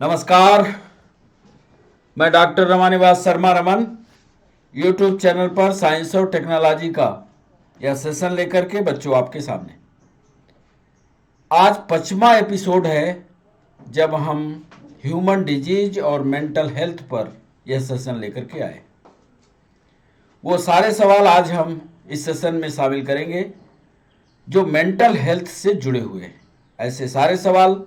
नमस्कार। मैं doctor Ramanivas Sharma Raman YouTube channel पर साइंस और टेक्नोलॉजी का यह सेशन लेकर के बच्चों आपके सामने आज 5वां एपिसोड है जब हम ह्यूमन डिजीज और मेंटल हेल्थ पर यह सेशन लेकर के आए। वो सारे सवाल आज हम इस सेशन में शामिल करेंगे जो मेंटल हेल्थ से जुड़े हुए हैं। ऐसे सारे सवाल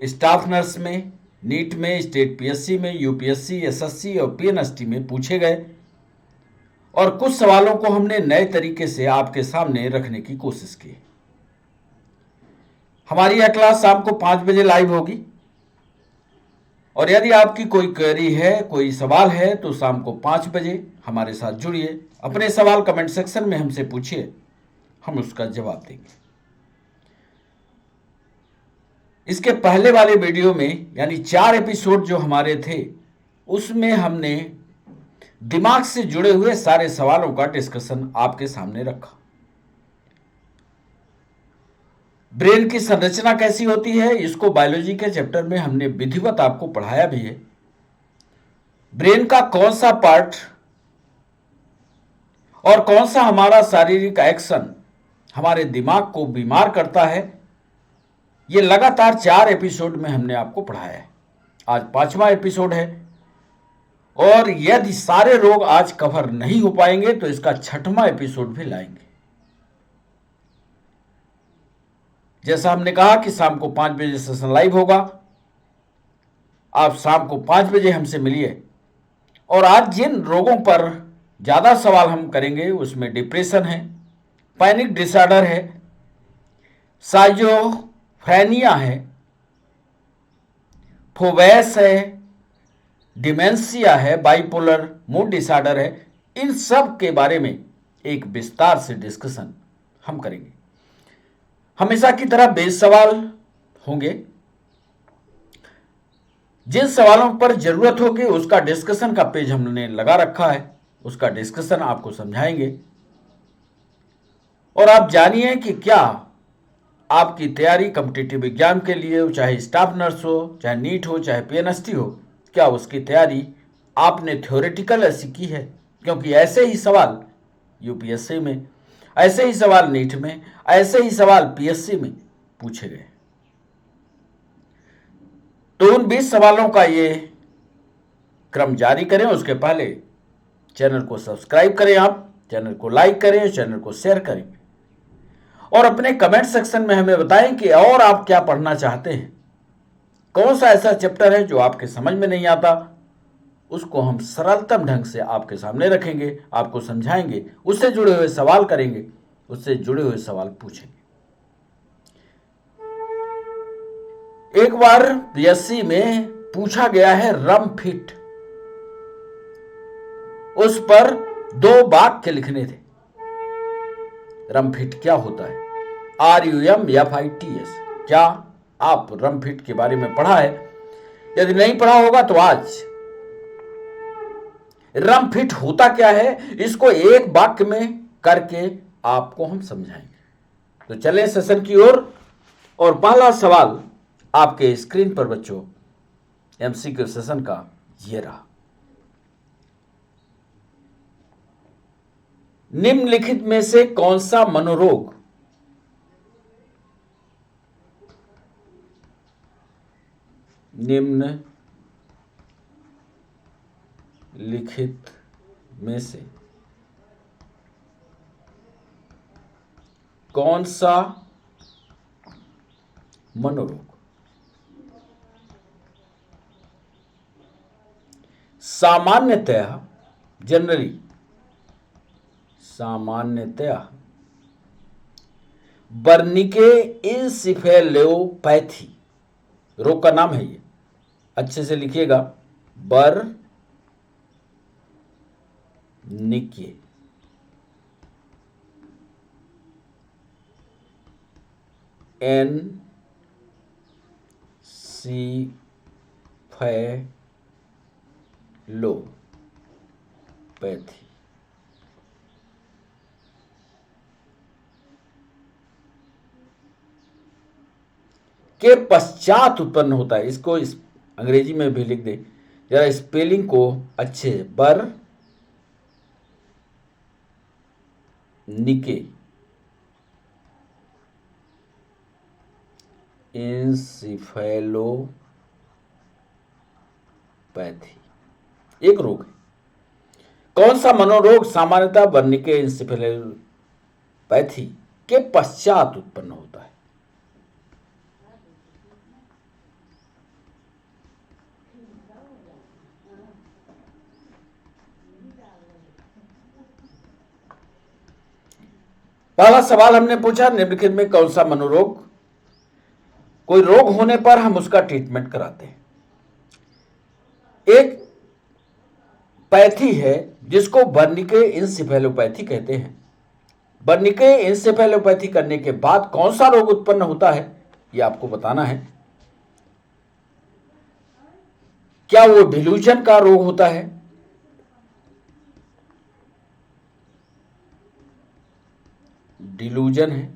स्टाफ नर्स में, नीट में, स्टेट पीएससी में, यूपीएससी, एसएससी और पीएनएसटी में पूछे गए और कुछ सवालों को हमने नए तरीके से आपके सामने रखने की कोशिश की। हमारी यह क्लास शाम को 5 बजे लाइव होगी और यदि आपकी कोई क्वेरी है, कोई सवाल है तो शाम को 5 बजे हमारे साथ जुड़िए। अपने सवाल कमेंट सेक्शन में हमसे पूछिए, हम उसका जवाब देंगे। इसके पहले वाले वीडियो में यानी 4 एपिसोड जो हमारे थे उसमें हमने दिमाग से जुड़े हुए सारे सवालों का डिस्कशन आपके सामने रखा। ब्रेन की संरचना कैसी होती है इसको बायोलॉजी के चैप्टर में हमने विधिवत आपको पढ़ाया भी है। ब्रेन का कौन सा पार्ट और कौन सा हमारा शारीरिक एक्शन हमारे दिमाग को बीमार करता है, ये लगातार 4 एपिसोड में हमने आपको पढ़ाया है। आज 5वां एपिसोड है और यदि सारे रोग आज कवर नहीं हो पाएंगे तो इसका 6वां एपिसोड भी लाएंगे। जैसा हमने कहा कि शाम को 5 बजे सेशन लाइव होगा। आप शाम को 5 बजे हमसे मिलिए। और आज जिन रोगों पर ज़्यादा सवाल हम करेंगे उसमें डिप्रेशन है, पैनिक डिसऑर्डर है, साइजोफ्रेनिया है, फोबेस है, डिमेंशिया है, बाइपोलर मूड डिसऑर्डर है। इन सब के बारे में एक विस्तार से डिस्कशन हम करेंगे। हमेशा की तरह बेस सवाल होंगे। जिन सवालों पर जरूरत होगी उसका डिस्कशन का पेज हमने लगा रखा है, उसका डिस्कशन आपको समझाएंगे। और आप जानिए कि क्या आपकी तैयारी कॉम्पिटिटिव एग्जाम के लिए, चाहे स्टाफ नर्स हो, चाहे नीट हो, चाहे पीएनएसटी हो, क्या उसकी तैयारी आपने थ्योरेटिकल ऐसी की है? क्योंकि ऐसे ही सवाल यूपीएससी में, ऐसे ही सवाल नीट में, ऐसे ही सवाल पीएससी में पूछे गए। तो उन 20 सवालों का ये क्रम जारी करें उसके पहले चैनल को सब्सक्राइब करें, आप चैनल को लाइक करें, चैनल को शेयर करें और अपने कमेंट सेक्शन में हमें बताएं कि और आप क्या पढ़ना चाहते हैं। कौन सा ऐसा चैप्टर है जो आपके समझ में नहीं आता, उसको हम सरलतम ढंग से आपके सामने रखेंगे, आपको समझाएंगे, उससे जुड़े हुए सवाल करेंगे, उससे जुड़े हुए सवाल पूछेंगे। एक बार पीएससी में पूछा गया है रम फिट, उस पर 2 वाक्य लिखने थे। रम फिट क्या होता है? RUMFITS। क्या आप रम फिट के बारे में पढ़ा है? यदि नहीं पढ़ा होगा तो आज रम फिट होता क्या है इसको एक वाक्य में करके आपको हम समझाएंगे। तो चलें सेशन की ओर। और पहला सवाल आपके स्क्रीन पर बच्चों एमसीक्यू सेशन का ये रहा। निम्नलिखित में से कौन सा मनोरोग निम्नलिखित में से कौन सा मनोरोग सामान्यतः बर्निके इंसेफेलोपैथी रोग का नाम है। ये अच्छे से लिखिएगा, बर्निके एनसीफेलोपैथी के पश्चात उत्पन्न होता है। इसको अंग्रेजी में भी लिख दे जरा, स्पेलिंग को अच्छे से। बर निके इंसिफेलोपैथी एक रोग है। कौन सा मनोरोग सामान्यतः वर्निके इंसेफेलोपैथी के पश्चात उत्पन्न होता है? पहला सवाल हमने पूछा, निम्नलिखित में कौन सा मनोरोग, कोई रोग होने पर हम उसका ट्रीटमेंट कराते हैं। एक पैथी है जिसको वर्निके इंसेफेलोपैथी कहते हैं। वर्निके इंसेफेलोपैथी करने के बाद कौन सा रोग उत्पन्न होता है, यह आपको बताना है। क्या वो डिल्यूजन का रोग होता है? डिल्यूजन है।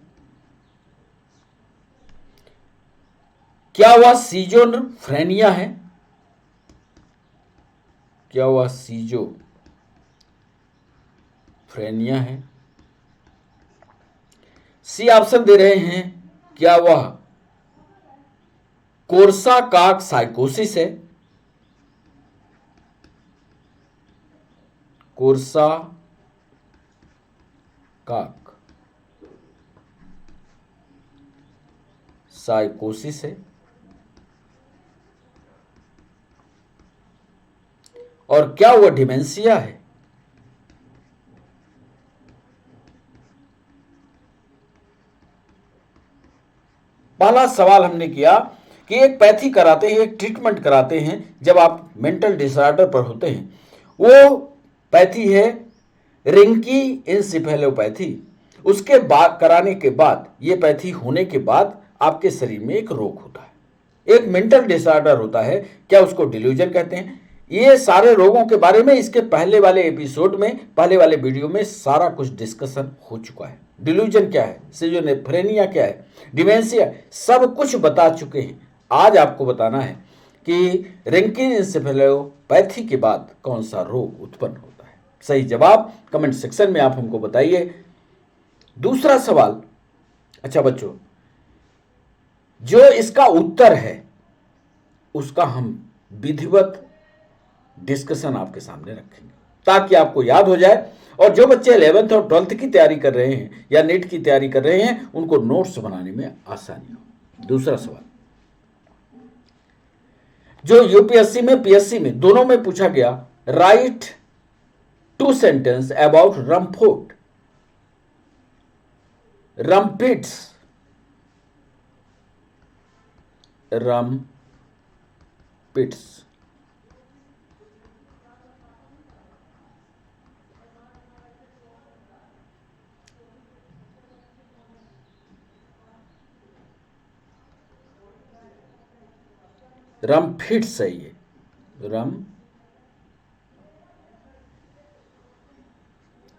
क्या वह सीजोफ्रेनिया है? क्या वह सीजोफ्रेनिया है? सी ऑप्शन दे रहे हैं, क्या वह कोर्साकॉफ साइकोसिस है? कोर्साकॉफ साइकोसिस है। और क्या वह डिमेंशिया है? पहला सवाल हमने किया कि एक पैथी कराते हैं, एक ट्रीटमेंट कराते हैं जब आप मेंटल डिसऑर्डर पर होते हैं। वो पैथी है रिंकी इंसेफेलोपैथी। उसके बाद कराने के बाद, ये पैथी होने के बाद आपके शरीर में एक रोग होता है, एक मेंटल डिसऑर्डर होता है। क्या उसको डिल्यूजन कहते हैं? ये सारे रोगों के बारे में इसके पहले वाले एपिसोड में, पहले वाले वीडियो में सारा कुछ डिस्कशन हो चुका है। डिल्यूजन क्या है, सिजोफ्रेनिया क्या है, डिमेंशिया, सब कुछ बता चुके हैं। आज आपको बताना है कि रिंकी इंसेफेलोपैथी के बाद कौन सा रोग उत्पन्न होता है। सही जवाब कमेंट सेक्शन में आप हमको बताइए। दूसरा सवाल, अच्छा बच्चों, जो इसका उत्तर है उसका हम विधिवत डिस्कशन आपके सामने रखेंगे ताकि आपको याद हो जाए। और जो बच्चे 11th और 12th की तैयारी कर रहे हैं या नीट की तैयारी कर रहे हैं, उनको नोट्स बनाने में आसानी हो। दूसरा सवाल जो यूपीएससी में, पीएससी में, दोनों में पूछा गया, राइट 2 सेंटेंस अबाउट रमफोर्ट, रमपिट्स, रमपिट्स। रमफिट्स है ये,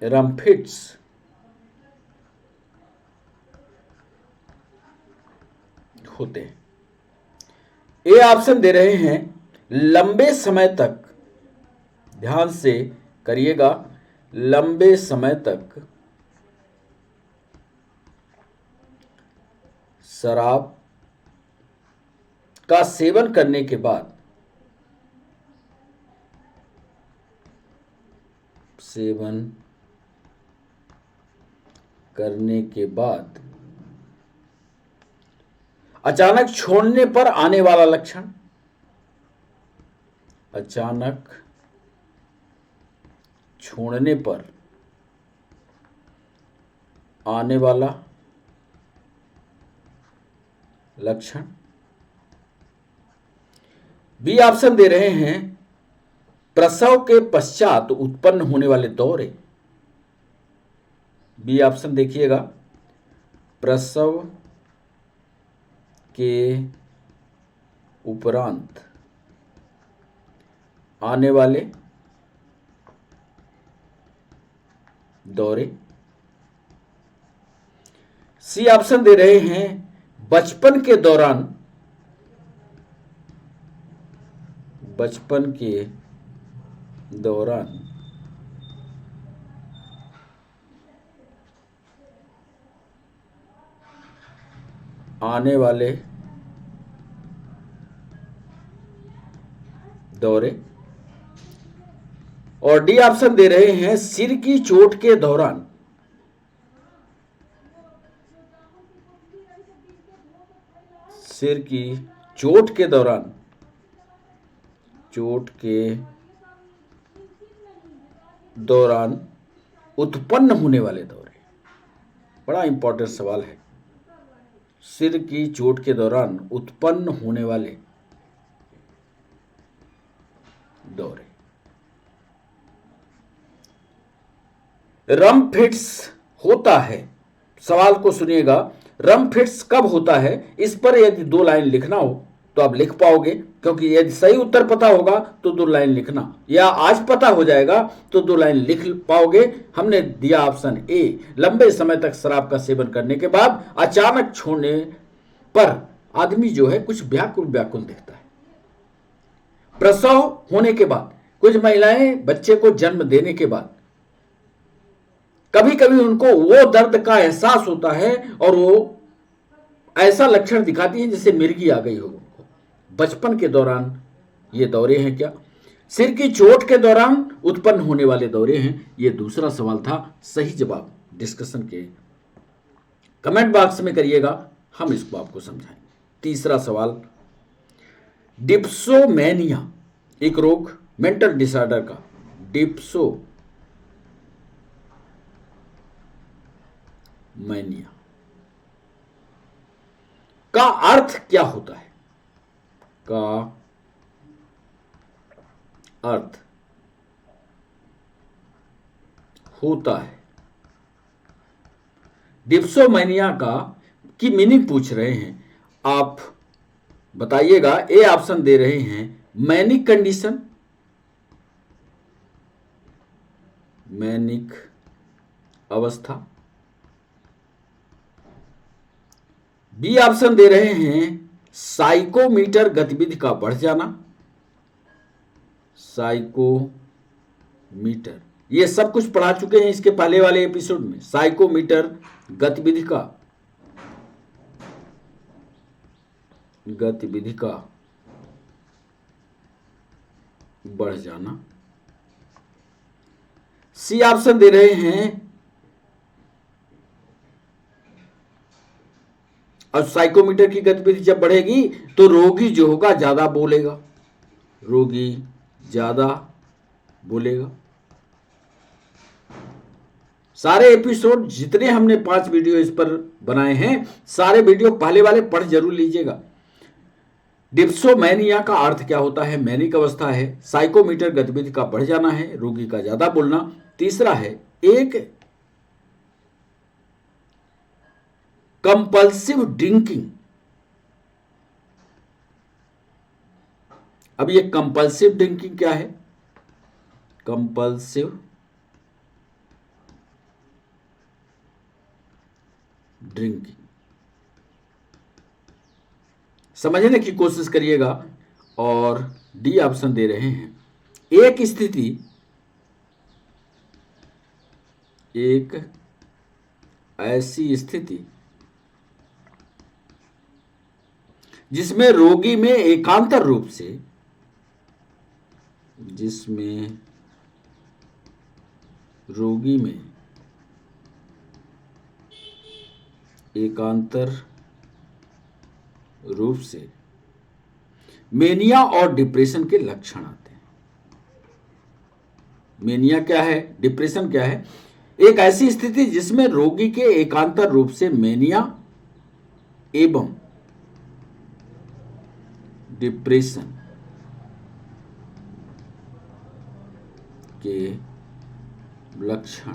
रमफिट्स होते हैं। ये ऑप्शन दे रहे हैं, लंबे समय तक, ध्यान से करिएगा, लंबे समय तक शराब का सेवन करने के बाद, अचानक छोड़ने पर आने वाला लक्षण, अचानक छोड़ने पर आने वाला लक्षण। बी ऑप्शन दे रहे हैं, प्रसव के पश्चात उत्पन्न होने वाले दौरे। बी ऑप्शन देखिएगा, प्रसव के उपरांत आने वाले दौरे। सी ऑप्शन दे रहे हैं, बचपन के दौरान बचपन के दौरान आने वाले दौरे, और डी ऑप्शन दे रहे हैं सिर की चोट के दौरान। सिर की चोट के दौरान, चोट के दौरान उत्पन्न होने वाले दौरे। बड़ा इंपॉर्टेंट सवाल है। सिर की चोट के दौरान उत्पन्न होने वाले दौरे। रम फिट्स होता है, सवाल को सुनिएगा, रम फिट्स कब होता है? इस पर यदि 2 लाइन लिखना हो तो आप लिख पाओगे, क्योंकि यदि सही उत्तर पता होगा तो 2 लाइन लिखना, या आज पता हो जाएगा तो 2 लाइन लिख पाओगे। हमने दिया ऑप्शन ए, लंबे समय तक शराब का सेवन करने के बाद अचानक छोड़ने पर आदमी जो है कुछ व्याकुल व्याकुल दिखता है। प्रसव होने के बाद, कुछ महिलाएं बच्चे को जन्म देने के बाद कभी कभी उनको वो दर्द का एहसास होता है और वो ऐसा लक्षण दिखाती है जैसे मिर्गी आ गई हो उनको। बचपन के दौरान ये दौरे हैं क्या? सिर की चोट के दौरान उत्पन्न होने वाले दौरे हैं। ये दूसरा सवाल था। सही जवाब डिस्कशन के कमेंट बॉक्स में करिएगा, हम इसको आपको समझाएंगे। तीसरा सवाल, डिप्सोमैनिया एक रोग, मेंटल डिसऑर्डर का डिप्सोमैनिया का अर्थ क्या होता है? का अर्थ होता है, डिप्सोमैनिया की मीनिंग पूछ रहे हैं, आप बताइएगा। ए ऑप्शन दे रहे हैं मैनिक कंडीशन, मैनिक अवस्था। बी ऑप्शन दे रहे हैं साइकोमीटर गतिविधि का बढ़ जाना, साइकोमीटर, ये सब कुछ पढ़ा चुके हैं इसके पहले वाले एपिसोड में। साइकोमीटर गतिविधि का बढ़ जाना। सी ऑप्शन दे रहे हैं, और साइकोमीटर की गतिविधि जब बढ़ेगी तो रोगी जो होगा ज्यादा बोलेगा, रोगी ज्यादा बोलेगा। सारे एपिसोड जितने हमने 5 वीडियो इस पर बनाए हैं, सारे वीडियो पहले वाले पढ़ जरूर लीजिएगा। डिप्सोमैनिया का अर्थ क्या होता है? मैनिक अवस्था है। साइकोमीटर गतिविधि का बढ़ जाना है, रोगी का ज्यादा बोलना। तीसरा है एक कंपल्सिव ड्रिंकिंग। अब ये कंपल्सिव ड्रिंकिंग क्या है? कंपल्सिव ड्रिंकिंग समझने की कोशिश करिएगा। और डी ऑप्शन दे रहे हैं एक स्थिति, एक ऐसी स्थिति जिसमें रोगी में एकांतर रूप से, जिसमें रोगी में एकांतर रूप से मेनिया और डिप्रेशन के लक्षण आते हैं। मेनिया क्या है, डिप्रेशन क्या है? एक ऐसी स्थिति जिसमें रोगी के एकांतर रूप से मेनिया एवं डिप्रेशन के लक्षण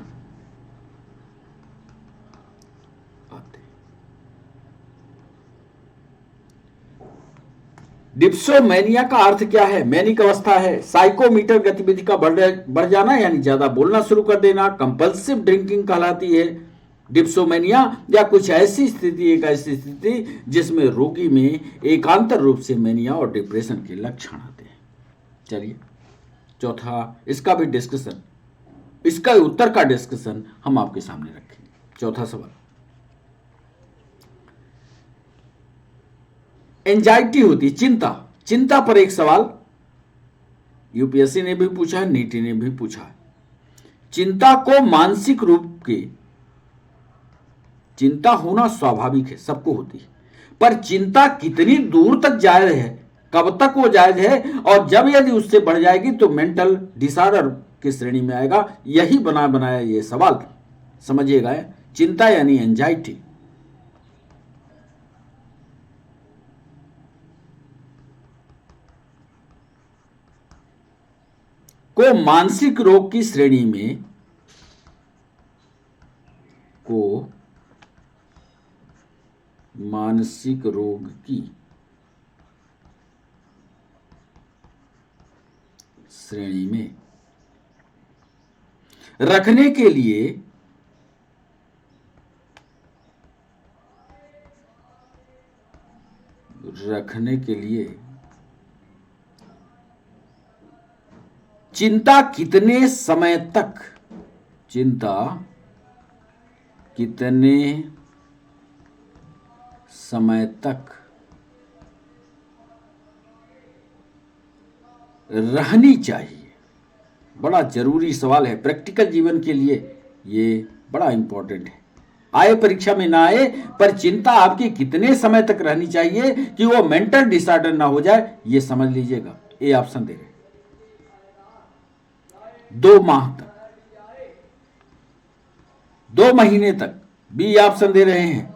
आते हैं। डिप्सोमैनिया का अर्थ क्या है? मैनिक अवस्था है। साइकोमीटर गतिविधि का बढ़ जाना यानी ज्यादा बोलना शुरू कर देना, कंपल्सिव ड्रिंकिंग कहलाती है डिप्सोमैनिया, या कुछ ऐसी स्थिति, एक ऐसी स्थिति जिसमें रोगी में एकांतर रूप से मेनिया और डिप्रेशन के लक्षण आते हैं। चलिए चौथा, इसका भी डिस्कशन, इसका उत्तर का डिस्कशन हम आपके सामने रखेंगे। चौथा सवाल, एंजाइटी होती है चिंता, चिंता पर एक सवाल यूपीएससी ने भी पूछा है, नीति ने भी पूछा है। चिंता को मानसिक रूप के, चिंता होना स्वाभाविक है, सबको होती है, पर चिंता कितनी दूर तक जायज है, कब तक वो जायज है, और जब यदि उससे बढ़ जाएगी तो मेंटल डिसऑर्डर की श्रेणी में आएगा। यही बनाया ये सवाल, समझिएगा। चिंता यानी एंजाइटी। को मानसिक रोग की श्रेणी में, को मानसिक रोग की श्रेणी में रखने के लिए चिंता कितने समय तक, चिंता कितने समय तक रहनी चाहिए? बड़ा जरूरी सवाल है, प्रैक्टिकल जीवन के लिए ये बड़ा इंपॉर्टेंट है। आए परीक्षा में ना आए, पर चिंता आपकी कितने समय तक रहनी चाहिए कि वो मेंटल डिसऑर्डर ना हो जाए, ये समझ लीजिएगा। ए ऑप्शन दे रहे, 2 माह तक, 2 महीने तक। बी ऑप्शन दे रहे हैं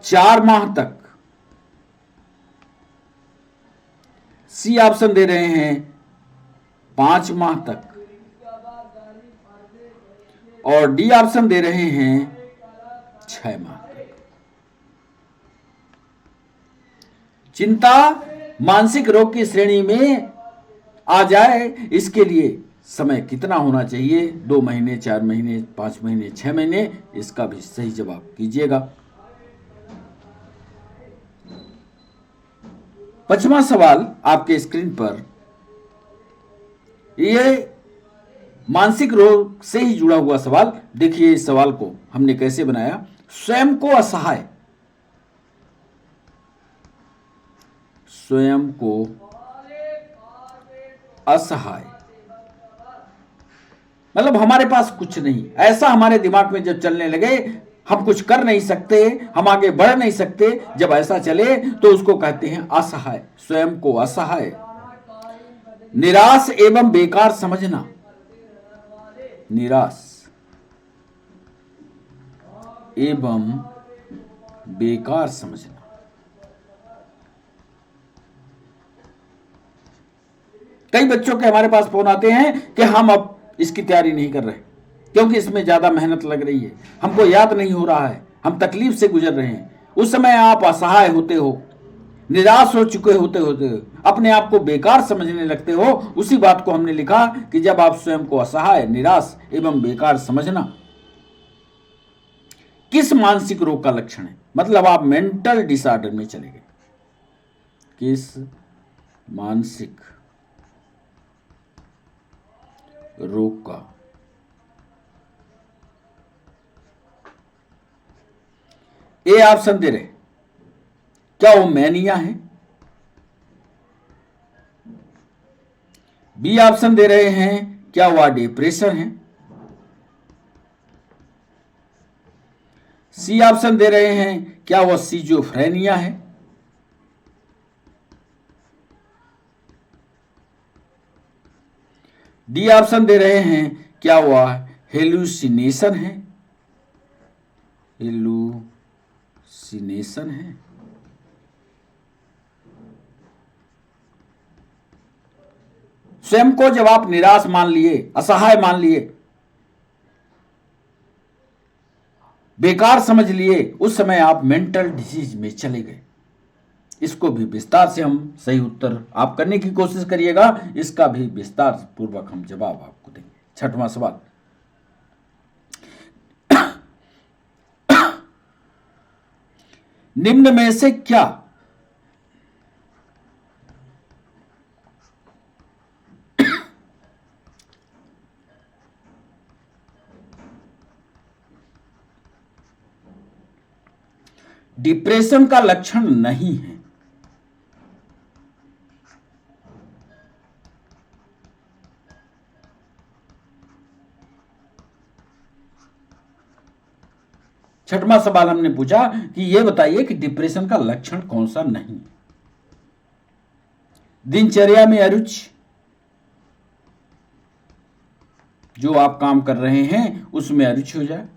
4 माह तक। सी ऑप्शन दे रहे हैं 5 माह तक, और डी ऑप्शन दे रहे हैं 6 माह तक। चिंता मानसिक रोग की श्रेणी में आ जाए, इसके लिए समय कितना होना चाहिए? 2 महीने, 4 महीने, 5 महीने, 6 महीने? इसका भी सही जवाब कीजिएगा। 5वां सवाल आपके स्क्रीन पर, ये मानसिक रोग से ही जुड़ा हुआ सवाल। देखिए इस सवाल को हमने कैसे बनाया। स्वयं को असहाय, स्वयं को असहाय मतलब हमारे पास कुछ नहीं, ऐसा हमारे दिमाग में जब चलने लगे, हम कुछ कर नहीं सकते, हम आगे बढ़ नहीं सकते, जब ऐसा चले तो उसको कहते हैं असहाय, स्वयं को असहाय। निराश एवं बेकार समझना, निराश एवं बेकार समझना। कई बच्चों के हमारे पास फोन आते हैं कि हम अब इसकी तैयारी नहीं कर रहे क्योंकि इसमें ज्यादा मेहनत लग रही है, हमको याद नहीं हो रहा है, हम तकलीफ से गुजर रहे हैं। उस समय आप असहाय होते हो, निराश हो चुके होते अपने आप को बेकार समझने लगते हो। उसी बात को हमने लिखा कि जब आप स्वयं को असहाय, निराश एवं बेकार समझना किस मानसिक रोग का लक्षण है, मतलब आप मेंटल डिसऑर्डर में चले गए। किस मानसिक रोग का ए ऑप्शन दे रहे, क्या वो मैनिया है? बी ऑप्शन दे रहे हैं, क्या वह डिप्रेशन है? सी ऑप्शन दे रहे हैं, क्या वह सिजोफ्रेनिया है? डी ऑप्शन दे रहे हैं, क्या वह हेलुसिनेशन है? हेलुसिनेशन है। स्वयं को जब आप निराश मान लिए, असहाय मान लिए, बेकार समझ लिए, उस समय आप मेंटल डिजीज में चले गए। इसको भी विस्तार से हम सही उत्तर आप करने की कोशिश करिएगा, इसका भी विस्तार पूर्वक हम जवाब आपको देंगे। 6वां सवाल, निम्न में से क्या डिप्रेशन का लक्षण नहीं है। छठवां सवाल हमने पूछा कि यह बताइए कि डिप्रेशन का लक्षण कौन सा नहीं है। दिनचर्या में अरुचि, जो आप काम कर रहे हैं उसमें अरुचि हो जाए,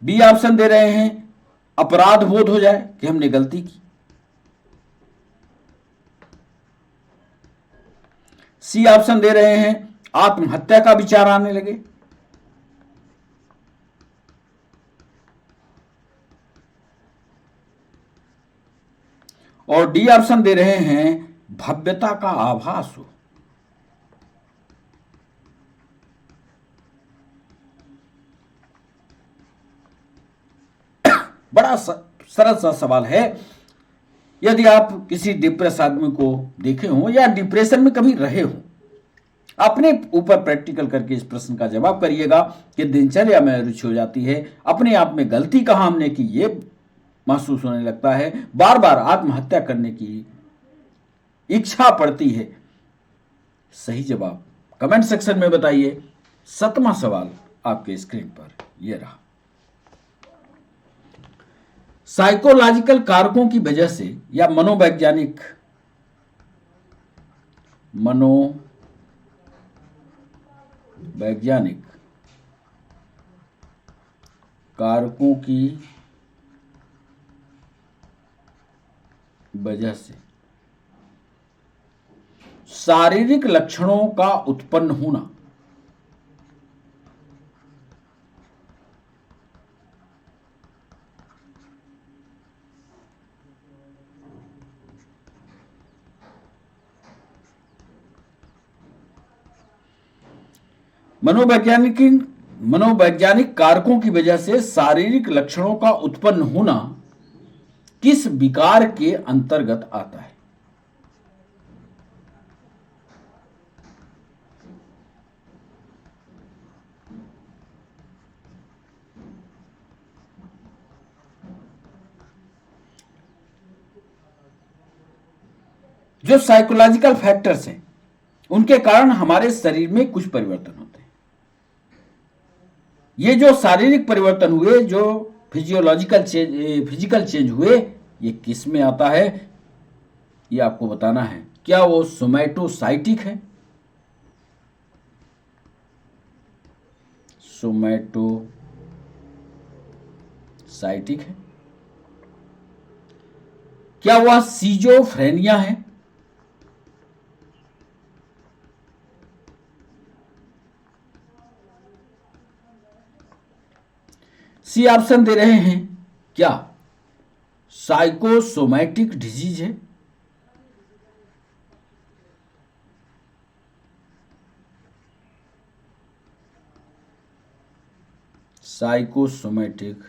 बी ऑप्शन दे रहे हैं अपराध बोध हो जाए कि हमने गलती की, सी ऑप्शन दे रहे हैं आत्महत्या का विचार आने लगे, और डी ऑप्शन दे रहे हैं भव्यता का आभास हो। बड़ा सरल सा सवाल है। यदि आप किसी डिप्रेस आदमी को देखे हो या डिप्रेशन में कभी रहे हो, अपने ऊपर प्रैक्टिकल करके इस प्रश्न का जवाब करिएगा कि दिनचर्या में रुचि हो जाती है, अपने आप में गलती कहां हमने की ये महसूस होने लगता है, बार बार आत्महत्या करने की इच्छा पड़ती है। सही जवाब कमेंट सेक्शन में बताइए। 7वां सवाल आपके स्क्रीन पर यह रहा। साइकोलॉजिकल कारकों की वजह से या मनोवैज्ञानिक कारकों की वजह से शारीरिक लक्षणों का उत्पन्न होना मनोवैज्ञानिक कारकों की वजह से शारीरिक लक्षणों का उत्पन्न होना किस विकार के अंतर्गत आता है? जो साइकोलॉजिकल फैक्टर्स हैं उनके कारण हमारे शरीर में कुछ परिवर्तन होते हैं। ये जो शारीरिक परिवर्तन हुए, जो फिजिकल चेंज हुए, ये किस में आता है ये आपको बताना है। क्या वो सोमैटोसाइटिक है? सोमैटोसाइटिक है? क्या वह सीजोफ्रेनिया है? सी ऑप्शन दे रहे हैं क्या साइकोसोमैटिक डिजीज है? साइकोसोमैटिक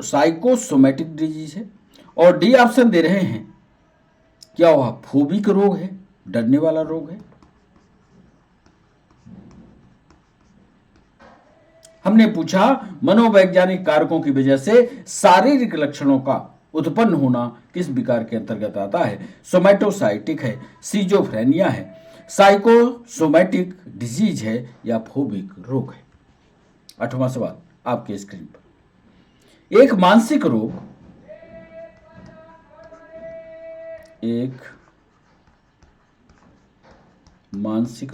साइकोसोमैटिक डिजीज है। और डी ऑप्शन दे रहे हैं क्या वह फोबिक रोग है, डरने वाला रोग है? हमने पूछा मनोवैज्ञानिक कारकों की वजह से शारीरिक लक्षणों का उत्पन्न होना किस विकार के अंतर्गत आता है? सोमैटोसाइटिक है, सीजोफ्रेनिया है, साइकोसोमैटिक डिजीज है या फोबिक रोग है? 8वां सवाल आपके स्क्रीन पर। एक मानसिक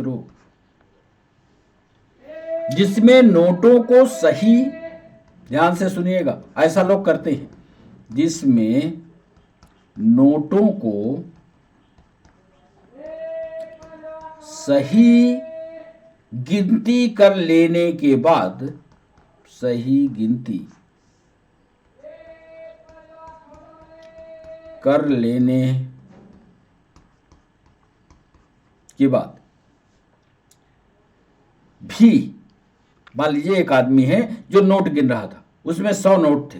रोग जिसमें नोटों को सही, ध्यान से सुनिएगा, ऐसा लोग करते हैं, जिसमें नोटों को सही गिनती कर लेने के बाद, सही गिनती कर लेने के बाद भी, मान लीजिए एक आदमी है जो नोट गिन रहा था, उसमें 100 नोट थे,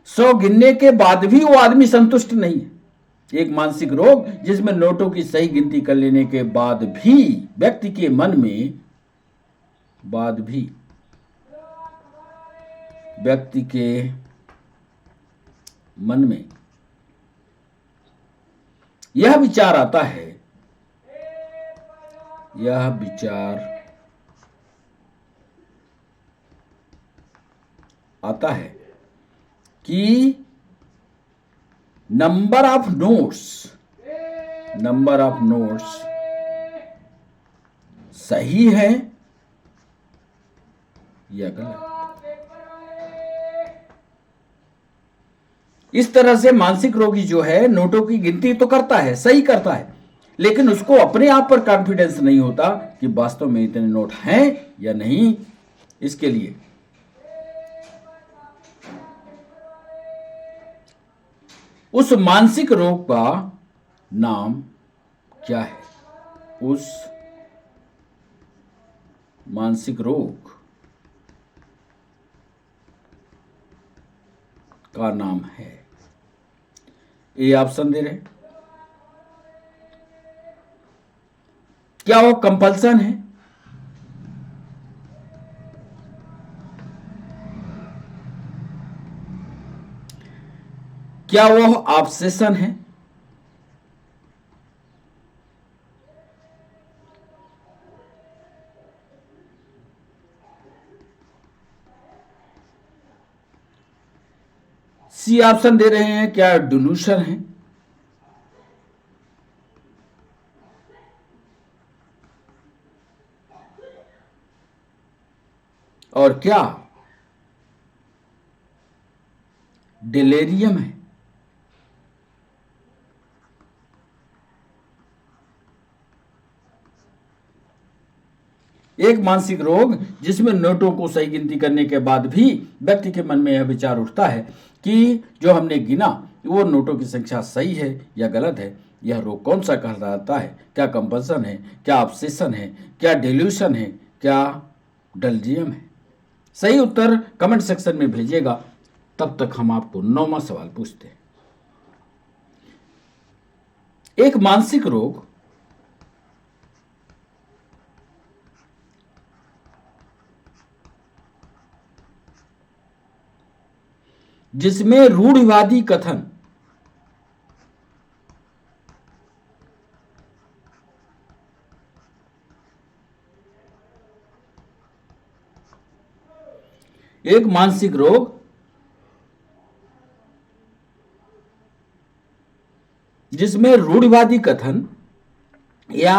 100 गिनने के बाद भी वो आदमी संतुष्ट नहीं है। एक मानसिक रोग जिसमें नोटों की सही गिनती कर लेने के बाद भी व्यक्ति के मन में यह विचार आता है कि नंबर ऑफ नोट्स सही है या गलत। इस तरह से मानसिक रोगी जो है नोटों की गिनती तो करता है, सही करता है, लेकिन उसको अपने आप पर कॉन्फिडेंस नहीं होता कि वास्तव में इतने नोट हैं या नहीं। इसके लिए उस मानसिक रोग का नाम क्या है? उस मानसिक रोग का नाम है, ये ऑप्शन दे रहे हैं। क्या वो कंपल्सन है? क्या वो ऑब्सेशन है? सी ऑप्शन दे रहे हैं, क्या डिल्यूशन है? और क्या डिलेरियम है? एक मानसिक रोग जिसमें नोटों को सही गिनती करने के बाद भी व्यक्ति के मन में यह विचार उठता है कि जो हमने गिना वो नोटों की संख्या सही है या गलत है। यह रोग कौन सा कहलाता है? क्या कंपल्सन है? क्या ऑब्सेशन है? क्या डिल्यूशन है? क्या डलजियम है? सही उत्तर कमेंट सेक्शन में भेजिएगा। तब तक हम आपको 9वां सवाल पूछते हैं। एक मानसिक रोग जिसमें रूढ़िवादी कथन एक मानसिक रोग जिसमें रूढ़िवादी कथन या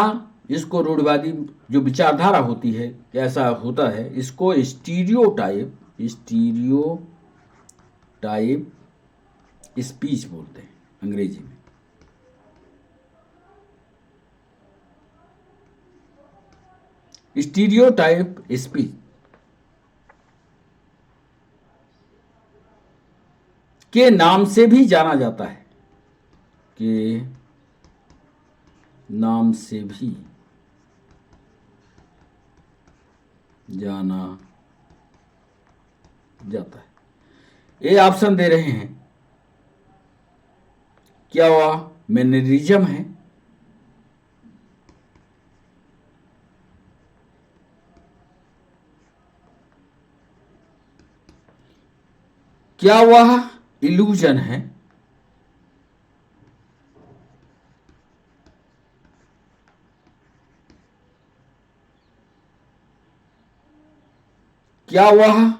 इसको रूढ़िवादी जो विचारधारा होती है, ऐसा होता है, इसको स्टीरियोटाइप स्पीच बोलते हैं अंग्रेजी में। स्टीरियोटाइप स्पीच के नाम से भी जाना जाता है, के नाम से भी जाना जाता है। ये ऑप्शन दे रहे हैं, क्या वह मैनरिज्म है? क्या वह इल्यूजन है? क्या वह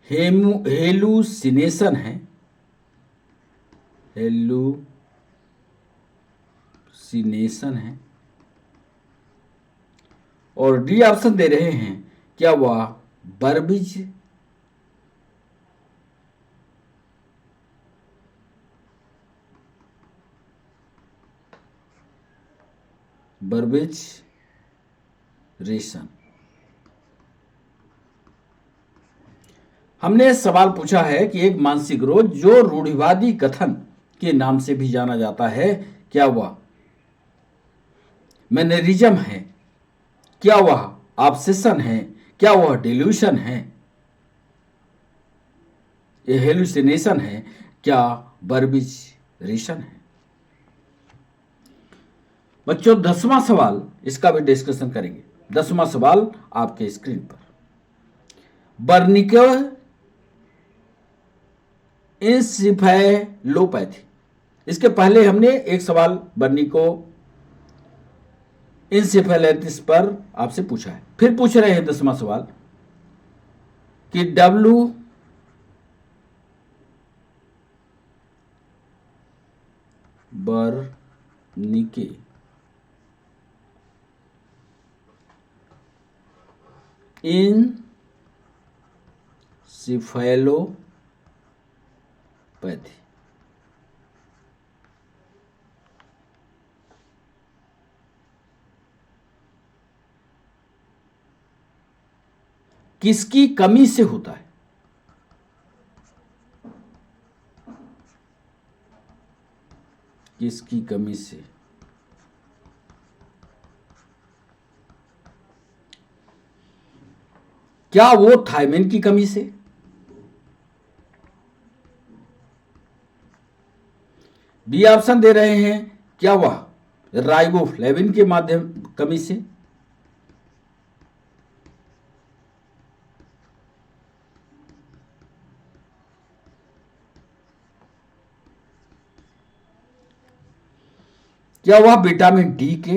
हेलुसिनेशन है? हेलुसिनेशन है। और डी ऑप्शन दे रहे हैं, क्या वह बर्बिज रेशन। हमने सवाल पूछा है कि एक मानसिक रोग जो रूढ़िवादी कथन के नाम से भी जाना जाता है, क्या वह मैनरिज्म है? क्या वह ऑब्सेशन है? क्या वह डिल्यूशन है? ये हेलुसिनेशन है, क्या बर्बिज रीशन है? बच्चों 10वां सवाल, इसका भी डिस्कशन करेंगे। 10वां सवाल आपके स्क्रीन पर। बर्निके इंसेफेलोपैथी, इसके पहले हमने एक सवाल बर्निको इंसेफेलाइटिस पर आपसे पूछा है, फिर पूछ रहे हैं 10वां सवाल कि बर्निके इंसेफेलोपैथी किसकी कमी से होता है? किसकी कमी से? क्या वो थायमिन की कमी से? बी ऑप्शन दे रहे हैं, क्या वह राइबोफ्लेविन के माध्यम कमी से? क्या वह विटामिन डी के?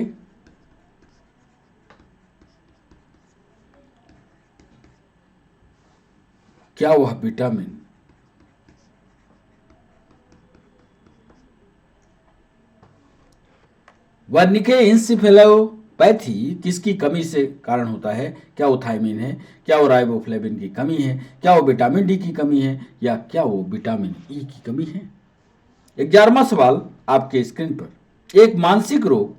क्या वह विटामिन वर्निके इंसेफेलोपैथी किसकी कमी से कारण होता है? क्या वो थायमिन है, क्या वो राइबोफ्लेविन की कमी है, क्या वो विटामिन डी की कमी है, या क्या वो विटामिन ई की कमी है? 11वां सवाल आपके स्क्रीन पर। एक मानसिक रोग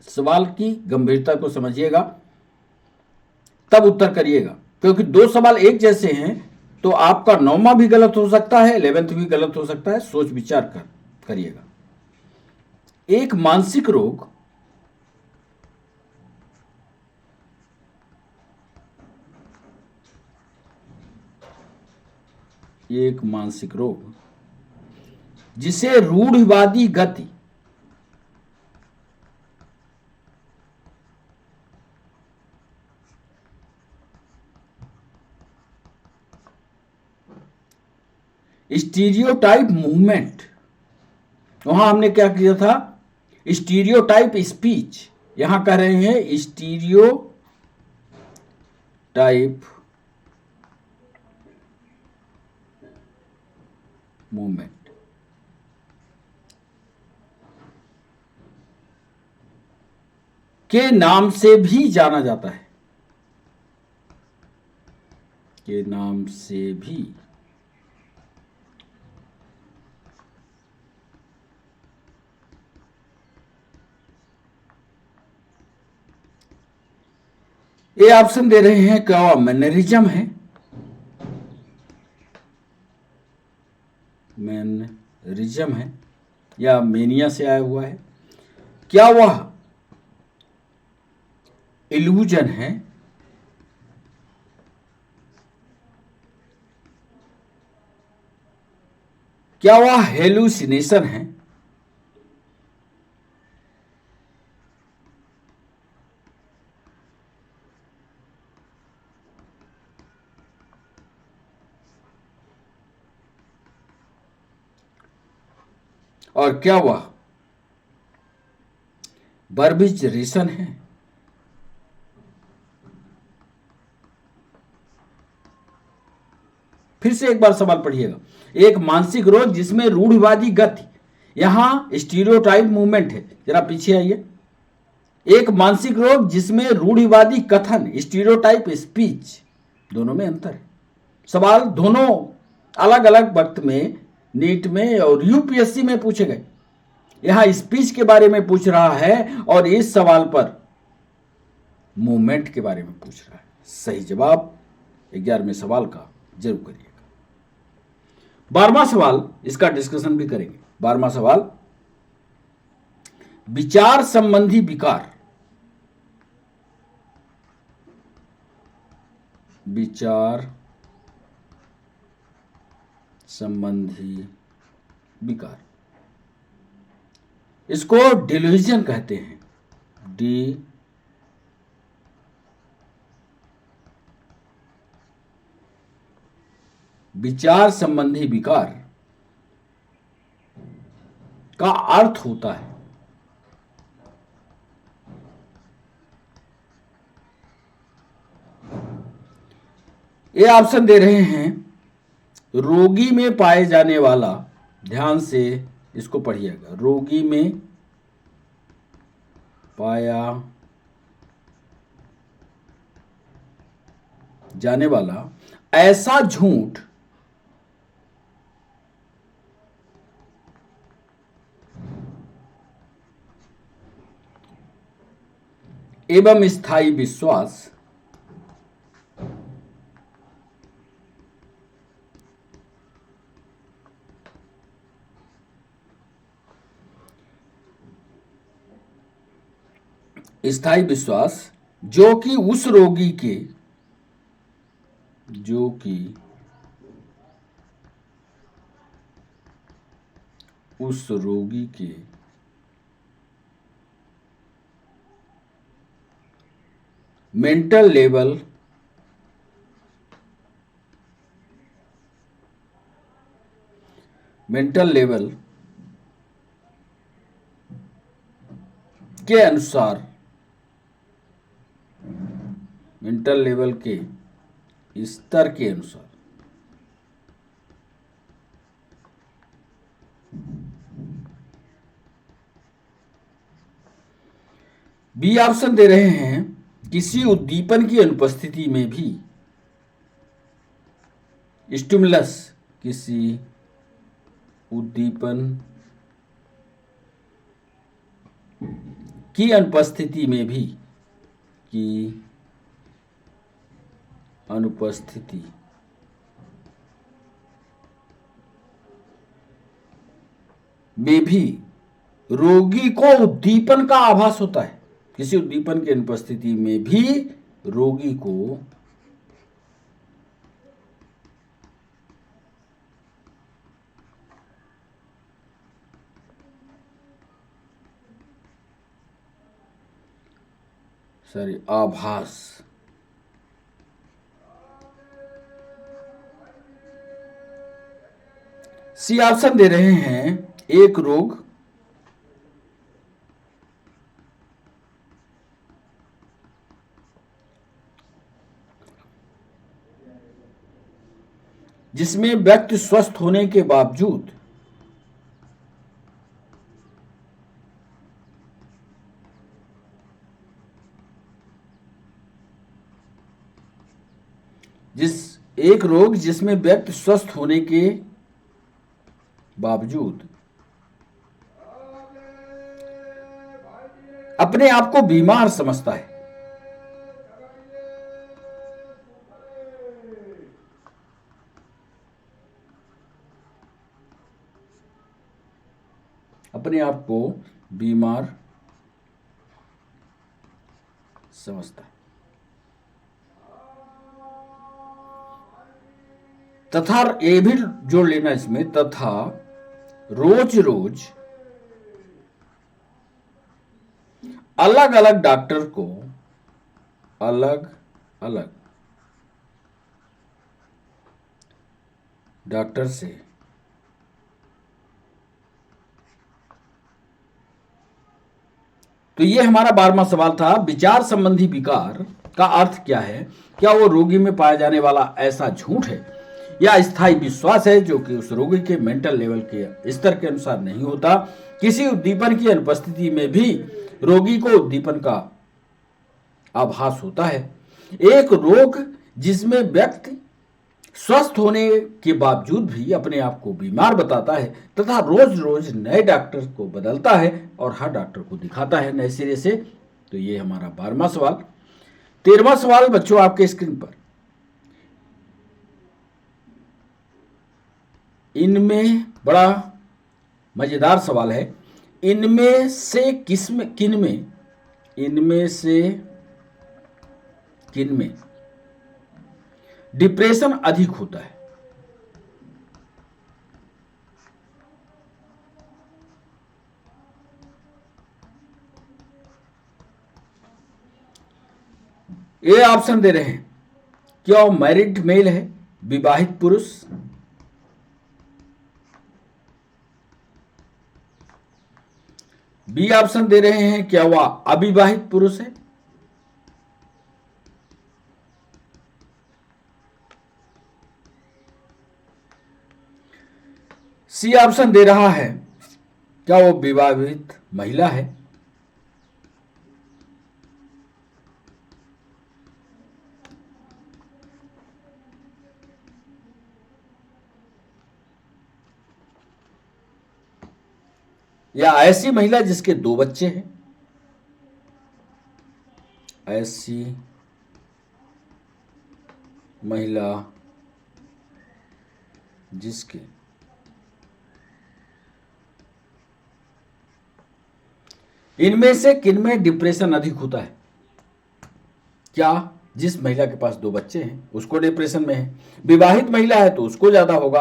सवाल की गंभीरता को समझिएगा, तब उत्तर करिएगा, क्योंकि 2 सवाल एक जैसे हैं तो आपका 9वां भी गलत हो सकता है, 11th भी गलत हो सकता है। सोच विचार करिएगा। एक मानसिक रोग जिसे रूढ़िवादी गति स्टीरियोटाइप मूवमेंट, वहां हमने क्या किया था? स्टीरियोटाइप स्पीच, यहां कह रहे हैं स्टीरियोटाइप मूवमेंट। के नाम से भी जाना जाता है, के नाम से भी ये ऑप्शन दे रहे हैं, क्या मैनरिज्म है? मैनरिज्म है या मेनिया से आया हुआ है? क्या वह इल्यूजन है? क्या वह हेलुसिनेशन है? और क्या वह बर्बिज रीशन है? फिर से एक बार सवाल पढ़िएगा। एक मानसिक रोग जिसमें रूढ़िवादी गति, यहां स्टीरियोटाइप मूवमेंट है, जरा पीछे आइए। एक मानसिक रोग जिसमें रूढ़िवादी कथन, स्टीरियोटाइप स्पीच, दोनों में अंतर है। सवाल दोनों अलग अलग वक्त में नीट में और यूपीएससी में पूछे गए। यहां स्पीच के बारे में पूछ रहा है और इस सवाल पर मूवमेंट के बारे में पूछ रहा है। सही जवाब 11वें सवाल का जरूर करिएगा। 12वां सवाल, इसका डिस्कशन भी करेंगे। 12वां सवाल, विचार संबंधी विकार। विचार संबंधी विकार, इसको डिल्यूजन कहते हैं। विचार संबंधी विकार का अर्थ होता है ये ऑप्शन दे रहे हैं, रोगी में पाए जाने वाला, ध्यान से इसको पढ़िएगा, रोगी में पाया जाने वाला ऐसा झूठ एवं स्थायी विश्वास जो कि उस रोगी के मेंटल लेवल के अनुसार, मेंटल लेवल के स्तर के अनुसार बी ऑप्शन दे रहे हैं, किसी उद्दीपन की अनुपस्थिति में भी, स्टिमुलस, किसी उद्दीपन की अनुपस्थिति में भी, रोगी को उद्दीपन का आभास होता है। किसी उद्दीपन की अनुपस्थिति में भी रोगी को आभास सी ऑप्शन दे रहे हैं, एक रोग जिसमें व्यक्ति स्वस्थ होने के बावजूद जिसमें व्यक्ति स्वस्थ होने के बावजूद अपने आप को बीमार समझता है। अपने आप को बीमार समझता है तथा ये भी जोड़ लेना इसमें, तथा रोज रोज अलग अलग डॉक्टर को अलग अलग डॉक्टर से तो ये हमारा 12वां सवाल था। विचार संबंधी विकार का अर्थ क्या है? क्या वो रोगी में पाया जाने वाला ऐसा झूठ है या स्थायी विश्वास है जो कि उस रोगी के मेंटल लेवल के स्तर के अनुसार नहीं होता? किसी उद्दीपन की अनुपस्थिति में भी रोगी को उद्दीपन का आभास होता है। एक रोग जिसमें व्यक्ति स्वस्थ होने के बावजूद भी अपने आप को बीमार बताता है तथा रोज रोज नए डॉक्टर को बदलता है और हर डॉक्टर को दिखाता है नए सिरे से। तो ये हमारा 12वां सवाल। 13वां सवाल बच्चों आपके स्क्रीन पर। इनमें बड़ा मजेदार सवाल है। इनमें से किन में डिप्रेशन अधिक होता है? ये ऑप्शन दे रहे हैं। क्या वो मैरिड मेल है, विवाहित पुरुष, बी ऑप्शन दे रहे हैं क्या वह अविवाहित पुरुष है, सी ऑप्शन दे रहा है क्या वो विवाहित महिला है, या ऐसी महिला जिसके 2 बच्चे हैं, ऐसी महिला जिसके इनमें से किन में डिप्रेशन अधिक होता है? क्या जिस महिला के पास 2 बच्चे हैं उसको डिप्रेशन में है, विवाहित महिला है तो उसको ज्यादा होगा,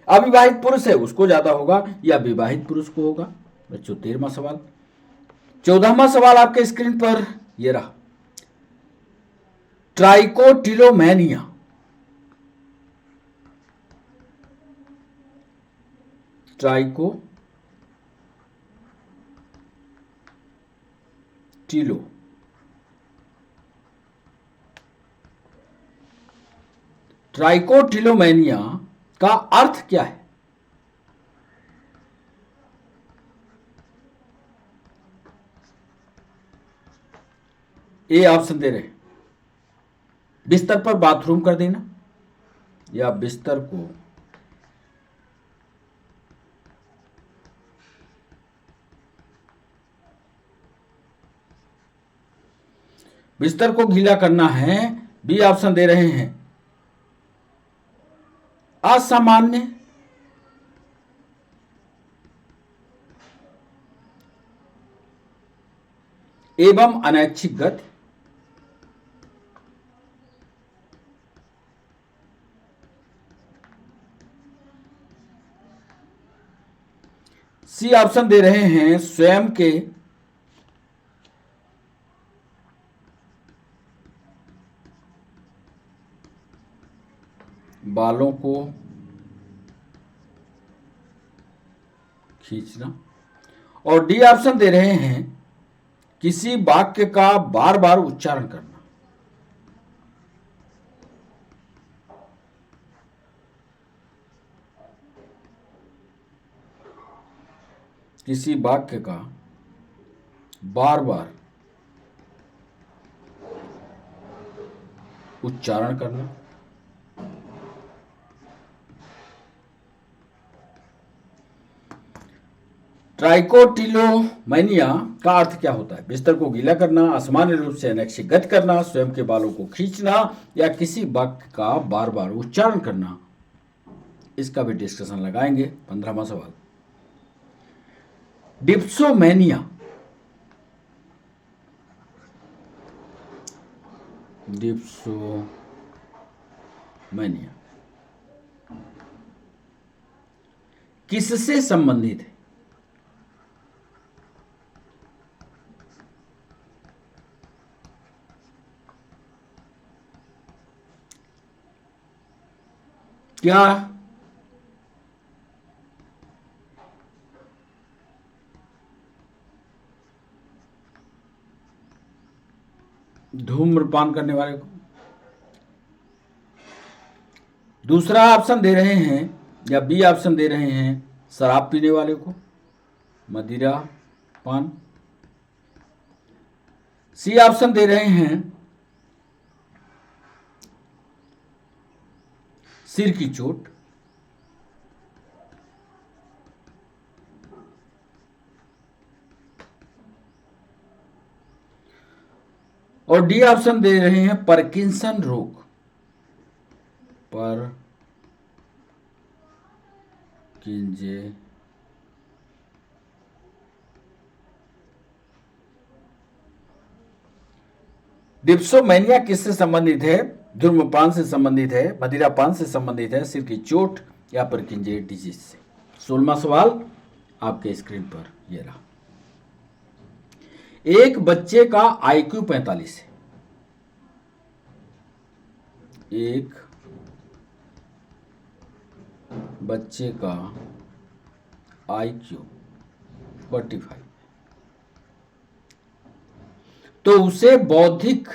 अविवाहित पुरुष है उसको ज्यादा होगा, या विवाहित पुरुष को होगा? बच्चों 13वां सवाल। 14वां सवाल आपके स्क्रीन पर ये रहा। ट्राइकोटिलोमैनिया ट्राइकोटिलोमैनिया का अर्थ क्या है? ए ऑप्शन दे रहे हैं बिस्तर पर बाथरूम कर देना, या बिस्तर को गीला करना है। बी ऑप्शन दे रहे हैं असामान्य एवं अनैच्छिक गति, सी ऑप्शन दे रहे हैं स्वयं के बालों को खींचना, और डी ऑप्शन दे रहे हैं किसी वाक्य का बार बार उच्चारण करना। किसी वाक्य का बार बार उच्चारण करना। ट्राइकोटिलोमैनिया का अर्थ क्या होता है? बिस्तर को गीला करना, असामान्य रूप से अनैच्छिक गति करना, स्वयं के बालों को खींचना, या किसी वाक्य का बार बार उच्चारण करना। इसका भी डिस्कशन लगाएंगे। 15वां सवाल। डिप्सोमैनिया किससे संबंधित है? क्या धूम्रपान करने वाले को? दूसरा ऑप्शन दे रहे हैं, या बी ऑप्शन दे रहे हैं शराब पीने वाले को, मदिरा पान। सी ऑप्शन दे रहे हैं सिर की चोट, और डी ऑप्शन दे रहे हैं पार्किंसन रोग, किंजे डिप्सोमैनिया किससे संबंधित है? धूम्रपान से संबंधित है, मदिरापान से संबंधित है, सिर की चोट या परकिंजे डिजीज से। 16वां सवाल आपके स्क्रीन पर ये रहा। एक बच्चे का आईक्यू 45 है। एक बच्चे का आईक्यू 45, तो उसे बौद्धिक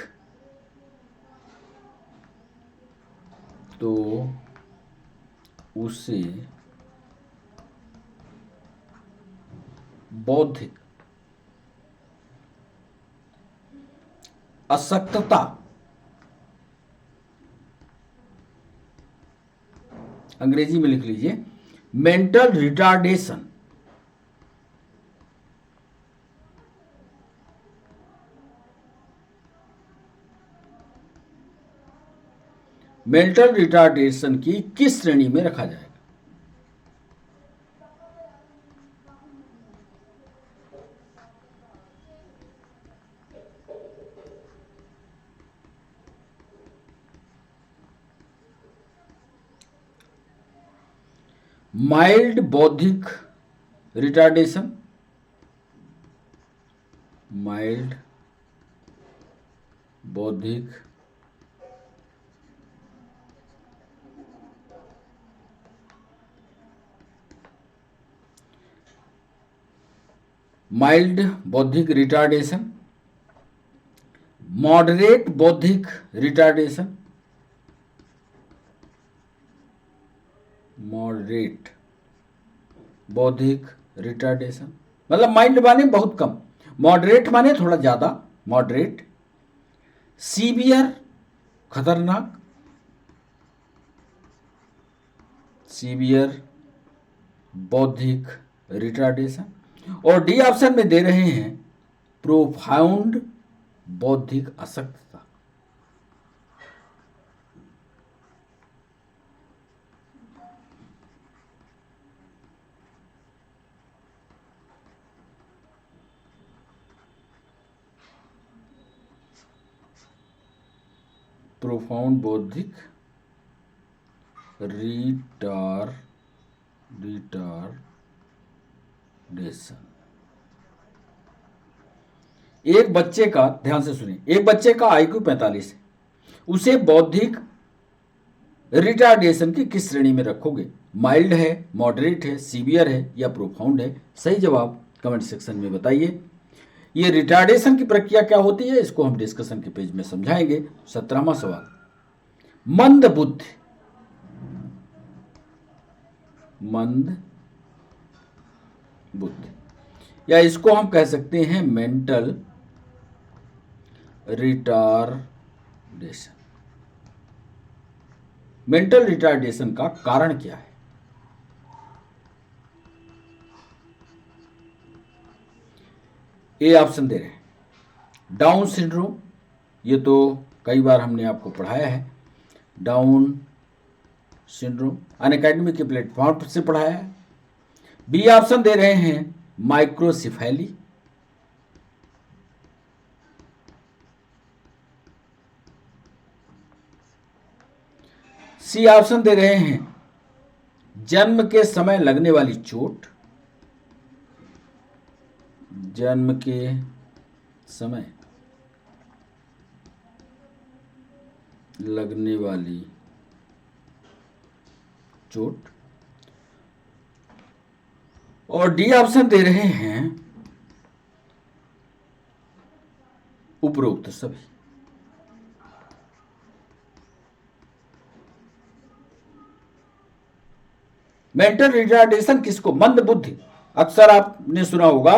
अशक्तता, अंग्रेजी में लिख लीजिए मेंटल रिटार्डेशन, मेंटल रिटार्डेशन की किस श्रेणी में रखा जाएगा? माइल्ड बौद्धिक रिटार्डेशन, माइल्ड बौद्धिक रिटार्डेशन, मॉडरेट बौद्धिक रिटार्डेशन, मॉडरेट बौद्धिक रिटार्डेशन मतलब माइल्ड माने बहुत कम, मॉडरेट माने थोड़ा ज्यादा, मॉडरेट, सीवियर खतरनाक, सीवियर बौद्धिक रिटार्डेशन, और डी ऑप्शन में दे रहे हैं प्रोफाउंड बौद्धिक अशक्तता। प्रोफाउंड बौद्धिक रिटार्डेशन। एक बच्चे का, ध्यान से सुनिए, एक बच्चे का आईक्यू 45 है, उसे बौद्धिक रिटार्डेशन की किस श्रेणी में रखोगे? माइल्ड है, मॉडरेट है, सीवियर है या प्रोफाउंड है? सही जवाब कमेंट सेक्शन में बताइए। ये रिटार्डेशन की प्रक्रिया क्या होती है, इसको हम डिस्कशन के पेज में समझाएंगे। 17वां सवाल, मंद बुद्धि, मंद बुद्धि या इसको हम कह सकते हैं मेंटल रिटार्डेशन। मेंटल रिटार्डेशन का कारण क्या है? ए ऑप्शन दे रहे हैं डाउन सिंड्रोम, ये तो कई बार हमने आपको पढ़ाया है, डाउन सिंड्रोम अनअकैडमी के प्लेटफॉर्म से पढ़ाया है। बी ऑप्शन दे रहे हैं माइक्रोसिफेली, सी ऑप्शन दे रहे हैं जन्म के समय लगने वाली चोट, जन्म के समय लगने वाली चोट, और डी ऑप्शन दे रहे हैं उपरोक्त सभी। मेंटल रिटार्डेशन किसको? मंद बुद्धि। अक्सर आपने सुना होगा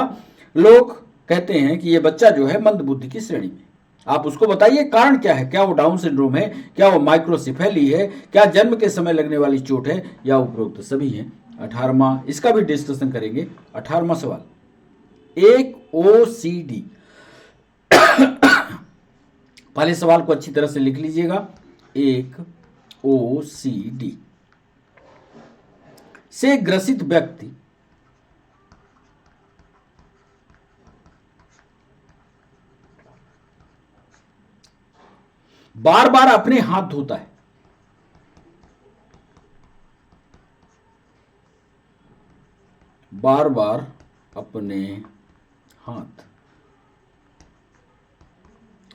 लोग कहते हैं कि ये बच्चा जो है मंद बुद्धि की श्रेणी में, आप उसको बताइए कारण क्या है, क्या वो डाउन सिंड्रोम है, क्या वो माइक्रोसिफेली है, क्या जन्म के समय लगने वाली चोट है, या उपरोक्त सभी हैं। 18वां, इसका भी डिस्कशन करेंगे। 18वां सवाल, एक ओसीडी, पहले सवाल को अच्छी तरह से लिख लीजिएगा। एक ओसीडी से ग्रसित व्यक्ति बार बार अपने हाथ धोता है। बार बार अपने हाथ,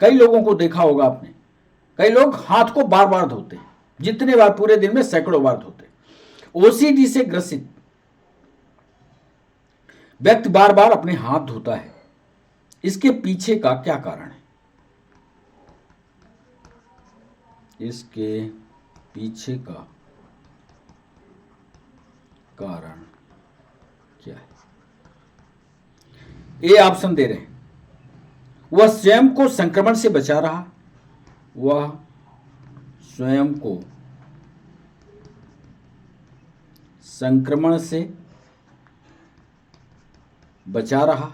कई लोगों को देखा होगा आपने, कई लोग हाथ को बार बार धोते हैं, जितने बार, पूरे दिन में सैकड़ों बार धोते हैं। ओसीडी से ग्रसित व्यक्ति बार बार अपने हाथ धोता है, इसके पीछे का क्या कारण है? इसके पीछे का कारण क्या है? ए ऑप्शन दे रहे हैं, वह स्वयं को संक्रमण से बचा रहा, वह स्वयं को संक्रमण से बचा रहा।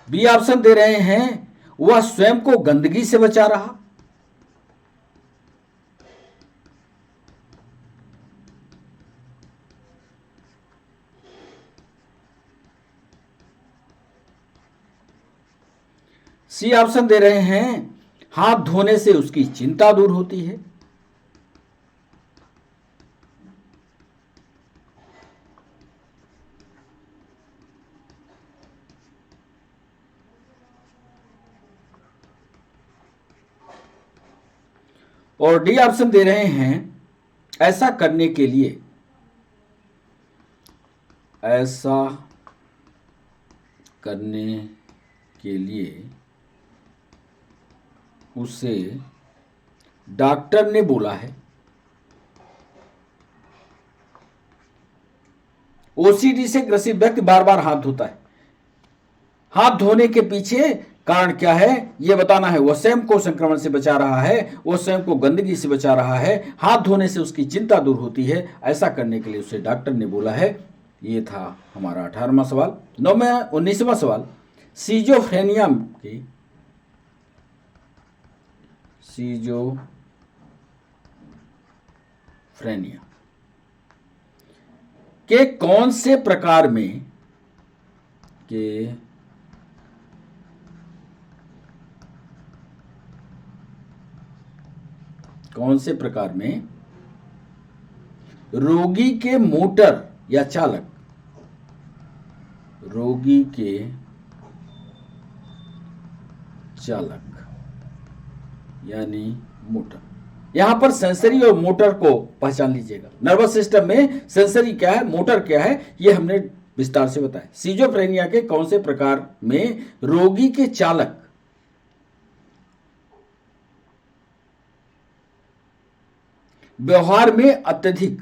बी ऑप्शन दे रहे हैं, वह स्वयं को गंदगी से बचा रहा। सी ऑप्शन दे रहे हैं, हाथ धोने से उसकी चिंता दूर होती है। और डी ऑप्शन दे रहे हैं, ऐसा करने के लिए, ऐसा करने के लिए उसे डॉक्टर ने बोला है। ओसीडी से ग्रसित व्यक्ति बार बार हाथ धोता है, हाथ धोने के पीछे कारण क्या है यह बताना है। वह स्वयं को संक्रमण से बचा रहा है, वह स्वयं को गंदगी से बचा रहा है, हाथ धोने से उसकी चिंता दूर होती है, ऐसा करने के लिए उसे डॉक्टर ने बोला है। ये था हमारा 18वां सवाल। 19वां सवाल, सीजोफ्रेनिया की, सीजोफ्रेनिया के कौन से प्रकार में, कौन से प्रकार में रोगी के मोटर या चालक, रोगी के चालक यानी मोटर, यहां पर सेंसरी और मोटर को पहचान लीजिएगा। नर्वस सिस्टम में सेंसरी क्या है, मोटर क्या है, यह हमने विस्तार से बताया। सीजोफ्रेनिया के कौन से प्रकार में रोगी के चालक व्यवहार में अत्यधिक,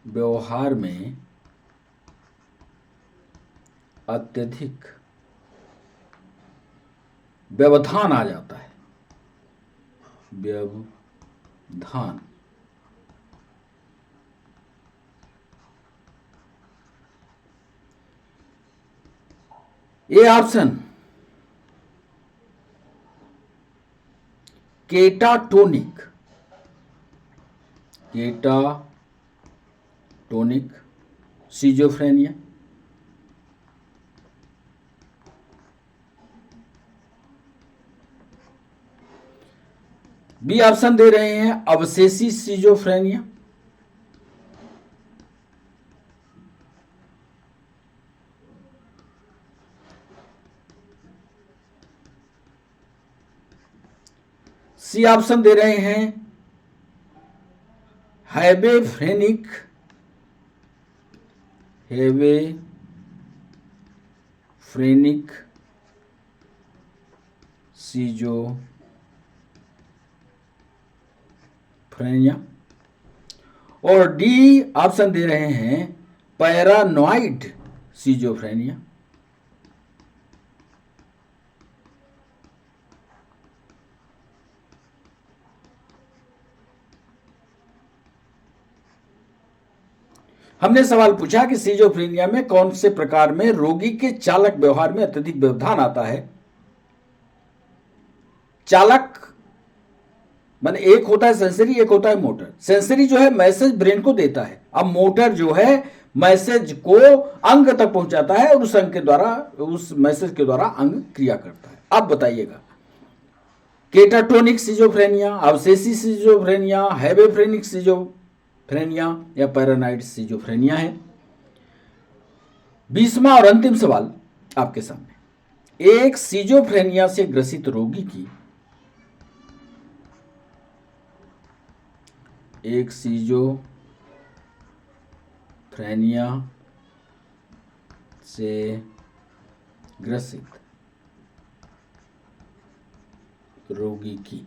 व्यवहार में अत्यधिक व्यवधान आ जाता है, व्यवधान, A option catatonic, catatonic schizophrenia. B option दे रहे हैं अवशेषी सीजोफ्रेनिया। सी ऑप्शन दे रहे हैं हेबेफ्रेनिक, हेबेफ्रेनिक सीजोफ्रेनिया। और डी ऑप्शन दे रहे हैं पैरानॉइड सीजोफ्रेनिया। हमने सवाल पूछा कि सिजोफ्रेनिया में कौन से प्रकार में रोगी के चालक व्यवहार में अत्यधिक व्यवधान आता है। चालक माने एक होता है सेंसरी, एक होता है मोटर। सेंसरी जो है मैसेज ब्रेन को देता है, अब मोटर जो है मैसेज को अंग तक पहुंचाता है और उस अंग के द्वारा, उस मैसेज के द्वारा अंग क्रिया करता है। अब बताइएगा, केटाटोनिक सिजोफ्रेनिया, अवशेषी सिजोफ्रेनिया, हेबेफ्रेनिक सिजोफ्रेनिया या पैरानाइड सिजोफ्रेनिया है। 20वां और अंतिम सवाल आपके सामने, एक सिजोफ्रेनिया से ग्रसित रोगी की, एक सिजोफ्रेनिया से ग्रसित रोगी की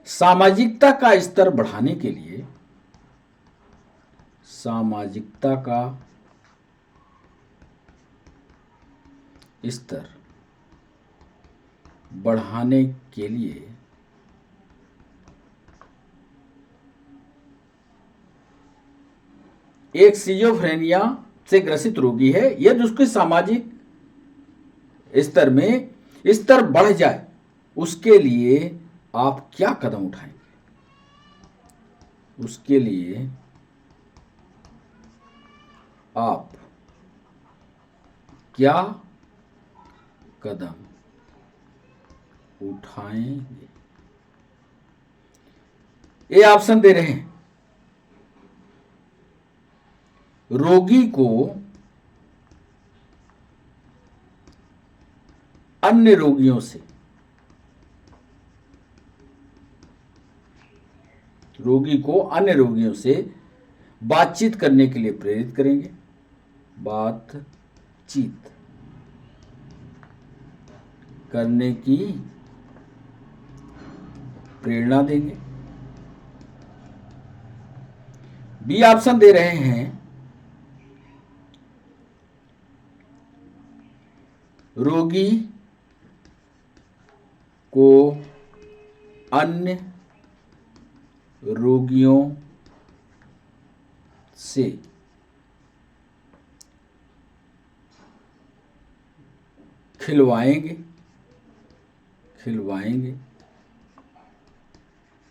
सामाजिकता का स्तर बढ़ाने के लिए, सामाजिकता का स्तर बढ़ाने के लिए एक सिजोफ्रेनिया से ग्रसित रोगी है, यदि उसके सामाजिक स्तर में स्तर बढ़ जाए, उसके लिए आप क्या कदम उठाएंगे? उसके लिए आप क्या कदम उठाएंगे? ये ऑप्शन दे रहे हैं, रोगी को अन्य रोगियों से, रोगी को अन्य रोगियों से बातचीत करने के लिए प्रेरित करेंगे, बातचीत करने की प्रेरणा देंगे। बी ऑप्शन दे रहे हैं, रोगी को अन्य रोगियों से खिलवाएंगे,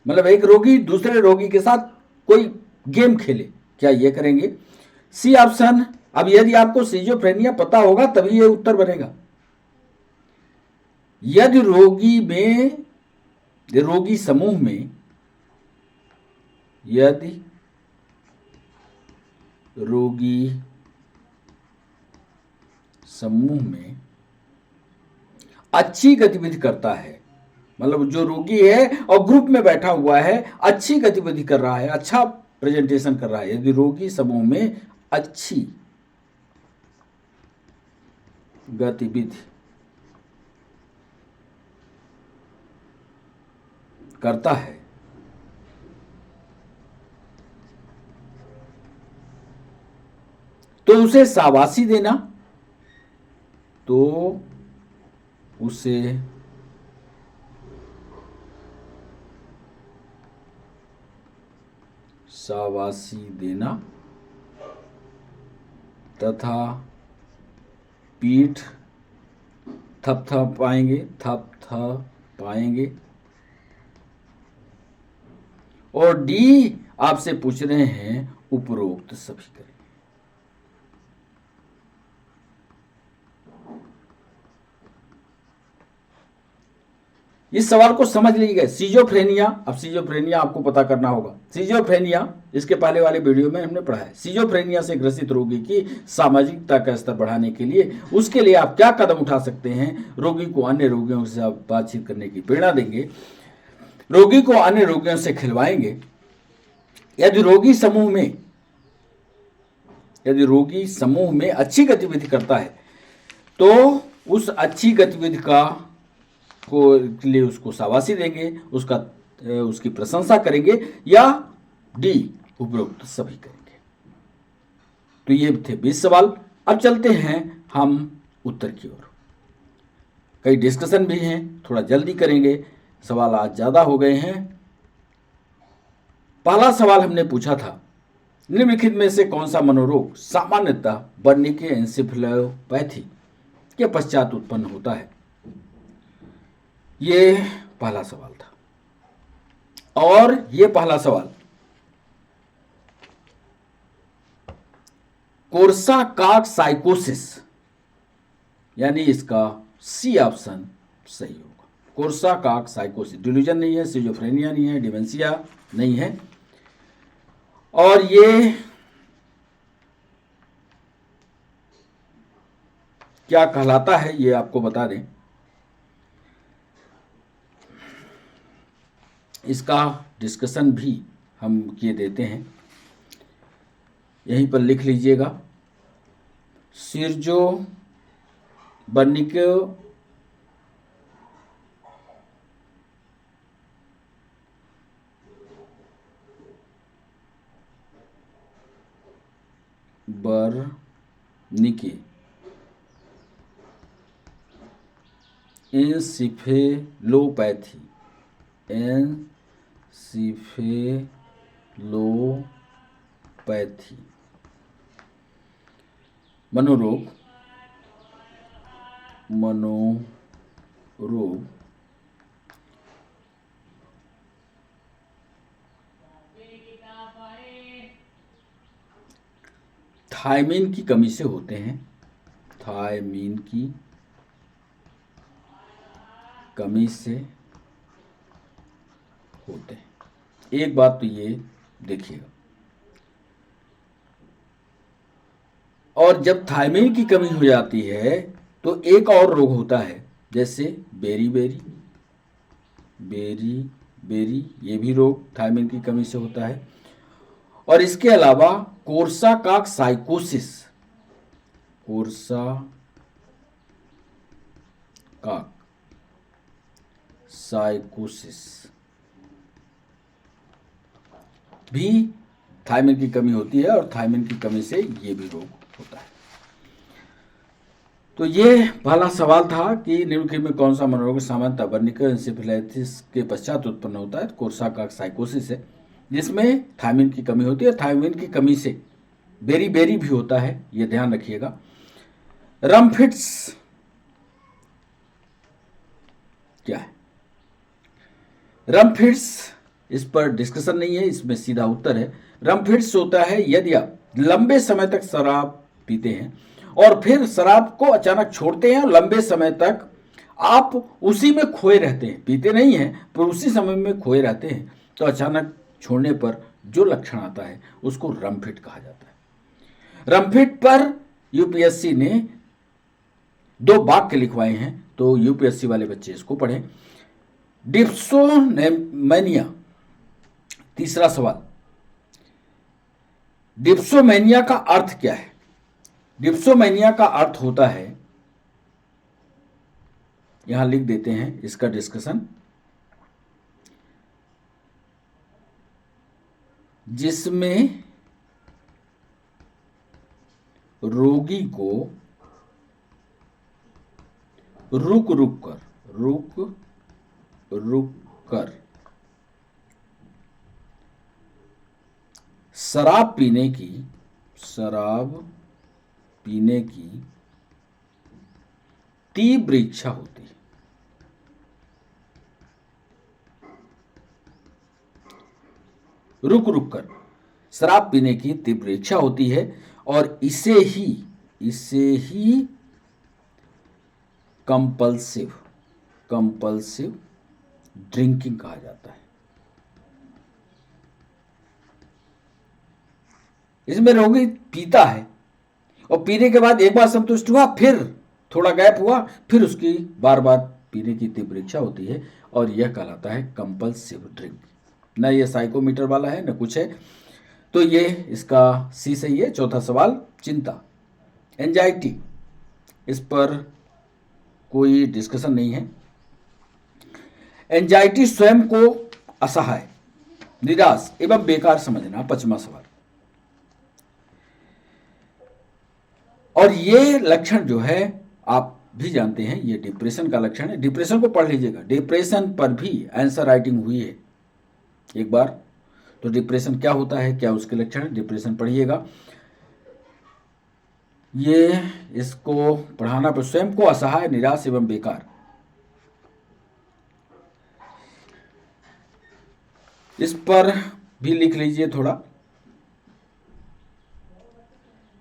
मतलब एक रोगी दूसरे रोगी के साथ कोई गेम खेले, क्या ये करेंगे? सी ऑप्शन, अब यदि आपको सिजोफ्रेनिया पता होगा तभी ये उत्तर बनेगा। यदि रोगी समूह में, यदि रोगी समूह में अच्छी गतिविधि करता है, मतलब जो रोगी है और ग्रुप में बैठा हुआ है, अच्छी गतिविधि कर रहा है, अच्छा प्रेजेंटेशन कर रहा है, यदि रोगी समूह में अच्छी गतिविधि करता है, तो उसे शाबाशी देना, तो उसे शाबाशी देना तथा पीठ थपथपाएंगे। और डी आपसे पूछ रहे हैं, उपरोक्त सभी करें। इस सवाल को समझ लीजिएगा। सिजोफ्रेनिया, अब सिजोफ्रेनिया आपको पता करना होगा। सिजोफ्रेनिया इसके पहले वाले वीडियो में हमने पढ़ा है। सिजोफ्रेनिया से ग्रसित रोगी की सामाजिकता का स्तर बढ़ाने के लिए, उसके लिए आप क्या कदम उठा सकते हैं? रोगी को अन्य रोगियों से आप बातचीत करने की प्रेरणा देंगे, रोगी को अन्य रोगियों से खिलवाएंगे। यदि रोगी समूह में अच्छी गतिविधि करता है तो उस अच्छी गतिविधि के लिए उसको शाबाशी देंगे, उसकी प्रशंसा करेंगे, या डी उपरोक्त सभी करेंगे। तो ये थे 20 सवाल। अब चलते हैं हम उत्तर की ओर। कई डिस्कशन भी हैं, थोड़ा जल्दी करेंगे, सवाल आज ज़्यादा हो गए हैं। पहला सवाल हमने पूछा था, निम्नलिखित में से कौन सा मनोरोग सामान्यतः वर्निके एन्सेफेलोपैथी के पश्चात उत्पन्न होता है। ये पहला सवाल था। और ये पहला सवाल कोर्साकॉफ साइकोसिस, यानी इसका सी ऑप्शन सही होगा। कोर्साकॉफ साइकोसिस, डिल्यूजन नहीं है, सिजोफ्रेनिया नहीं है, डिमेंशिया नहीं है। और ये क्या कहलाता है ये आपको बता दें। इसका डिस्कशन भी हम किए देते हैं, यहीं पर लिख लीजिएगा। सिरजो बर्निके बर्निके एन्सेफेलोपैथी, एन्सेफेलोपैथी मनोरोग थायमीन की कमी से होते हैं। थायमीन की कमी से होते हैं। एक बात तो ये देखिएगा, और जब थायमीन की कमी हो जाती है तो एक और रोग होता है, जैसे बेरी बेरी, ये भी रोग थायमीन की कमी से होता है। और इसके अलावा कोर्साकॉफ साइकोसिस, कोर्साकॉफ साइकोसिस भी थायमीन की कमी होती है, और थायमीन की कमी से ये भी रोग होता है। तो ये पहला सवाल था कि निम्नलिखित में कौन सा मनोरोग सामान्यतः वर्निके एन्सेफेलाइटिस के पश्चात उत्पन्न होता है। कोर्साकॉफ साइकोसिस है, जिसमें थायमीन की कमी होती है। थायमीन की कमी से बेरी भी होता है, ये ध्यान रखिएगा। रमफिट्स क्या है? रमफिट्स, इस पर डिस्कशन नहीं है, इसमें सीधा उत्तर है। रमफिट्स होता है यदि आप लंबे समय तक शराब पीते हैं और फिर शराब को अचानक छोड़ते हैं और लंबे समय तक आप उसी में खोए रहते हैं, पीते नहीं हैं पर उसी समय में खोए रहते हैं, तो अचानक छोड़ने पर जो लक्षण आता है उसको रमफिट कहा जाता है। रमफिट पर यूपीएससी ने 2 वाक्य लिखवाए हैं, तो यूपीएससी वाले बच्चे इसको पढ़ें। डिप्सोमेनिया, तीसरा सवाल, डिप्सोमेनिया का अर्थ क्या है? डिप्सोमेनिया का अर्थ होता है, यहां लिख देते हैं इसका डिस्कशन, जिसमें रोगी को रुक कर शराब पीने की तीव्र इच्छा होती है। रुक कर शराब पीने की तीव्र इच्छा होती है, और इसे ही कंपल्सिव ड्रिंकिंग कहा जाता है। इसमें रोगी पीता है और पीने के बाद एक बार संतुष्ट हुआ, फिर थोड़ा गैप हुआ, फिर उसकी बार बार पीने की तीव्र इच्छा होती है, और यह कहलाता है कंपल्सिव ड्रिंक। ना ये साइकोमीटर वाला है, ना कुछ है, तो ये इसका सी सही है। चौथा सवाल, चिंता, एंजाइटी, इस पर कोई डिस्कशन नहीं है। एंजाइटी स्वयं को असहाय, निराश एवं बेकार समझना, 5वां सवाल। और ये लक्षण जो है आप भी जानते हैं, ये डिप्रेशन का लक्षण है। डिप्रेशन को पढ़ लीजिएगा, डिप्रेशन पर भी आंसर राइटिंग हुई है एक बार, तो डिप्रेशन क्या होता है, क्या उसके लक्षण, डिप्रेशन पढ़िएगा। ये इसको पढ़ाना पर स्वयं को असहाय, निराश एवं बेकार। इस पर भी लिख लीजिए थोड़ा।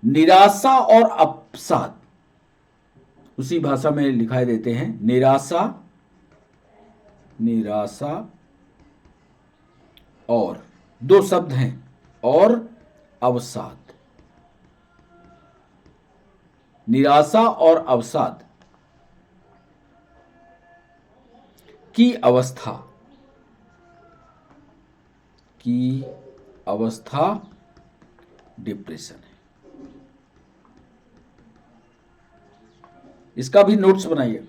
निराशा और अवसाद उसी भाषा में लिखाई देते हैं। निराशा, निराशा और दो शब्द हैं, और अवसाद। निराशा और अवसाद की अवस्था, की अवस्था डिप्रेशन है। इसका भी नोट्स बनाइए,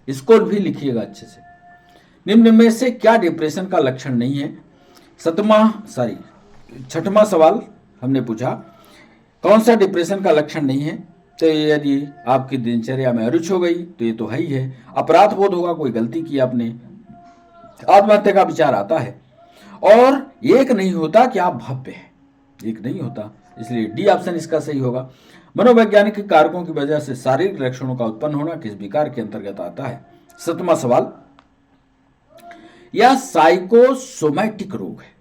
इसको भी लिखिएगा अच्छे से। निम्न में से क्या डिप्रेशन का लक्षण नहीं है? छठवां सवाल हमने पूछा, कौन सा डिप्रेशन का लक्षण नहीं है? तो यदि आपकी दिनचर्या में अरुचि हो गई तो ये तो है ही है। अपराध बोध होगा, कोई गलती की आपने, आत्महत्या का विचार आता है, और एक नहीं होता कि आप भव्य हैं, एक नहीं होता, इसलिए डी ऑप्शन इसका सही होगा। मनोवैज्ञानिक कारकों की वजह से शारीरिक लक्षणों का उत्पन्न होना किस विकार के अंतर्गत आता है? सातवां सवाल, यह साइकोसोमैटिक रोग है।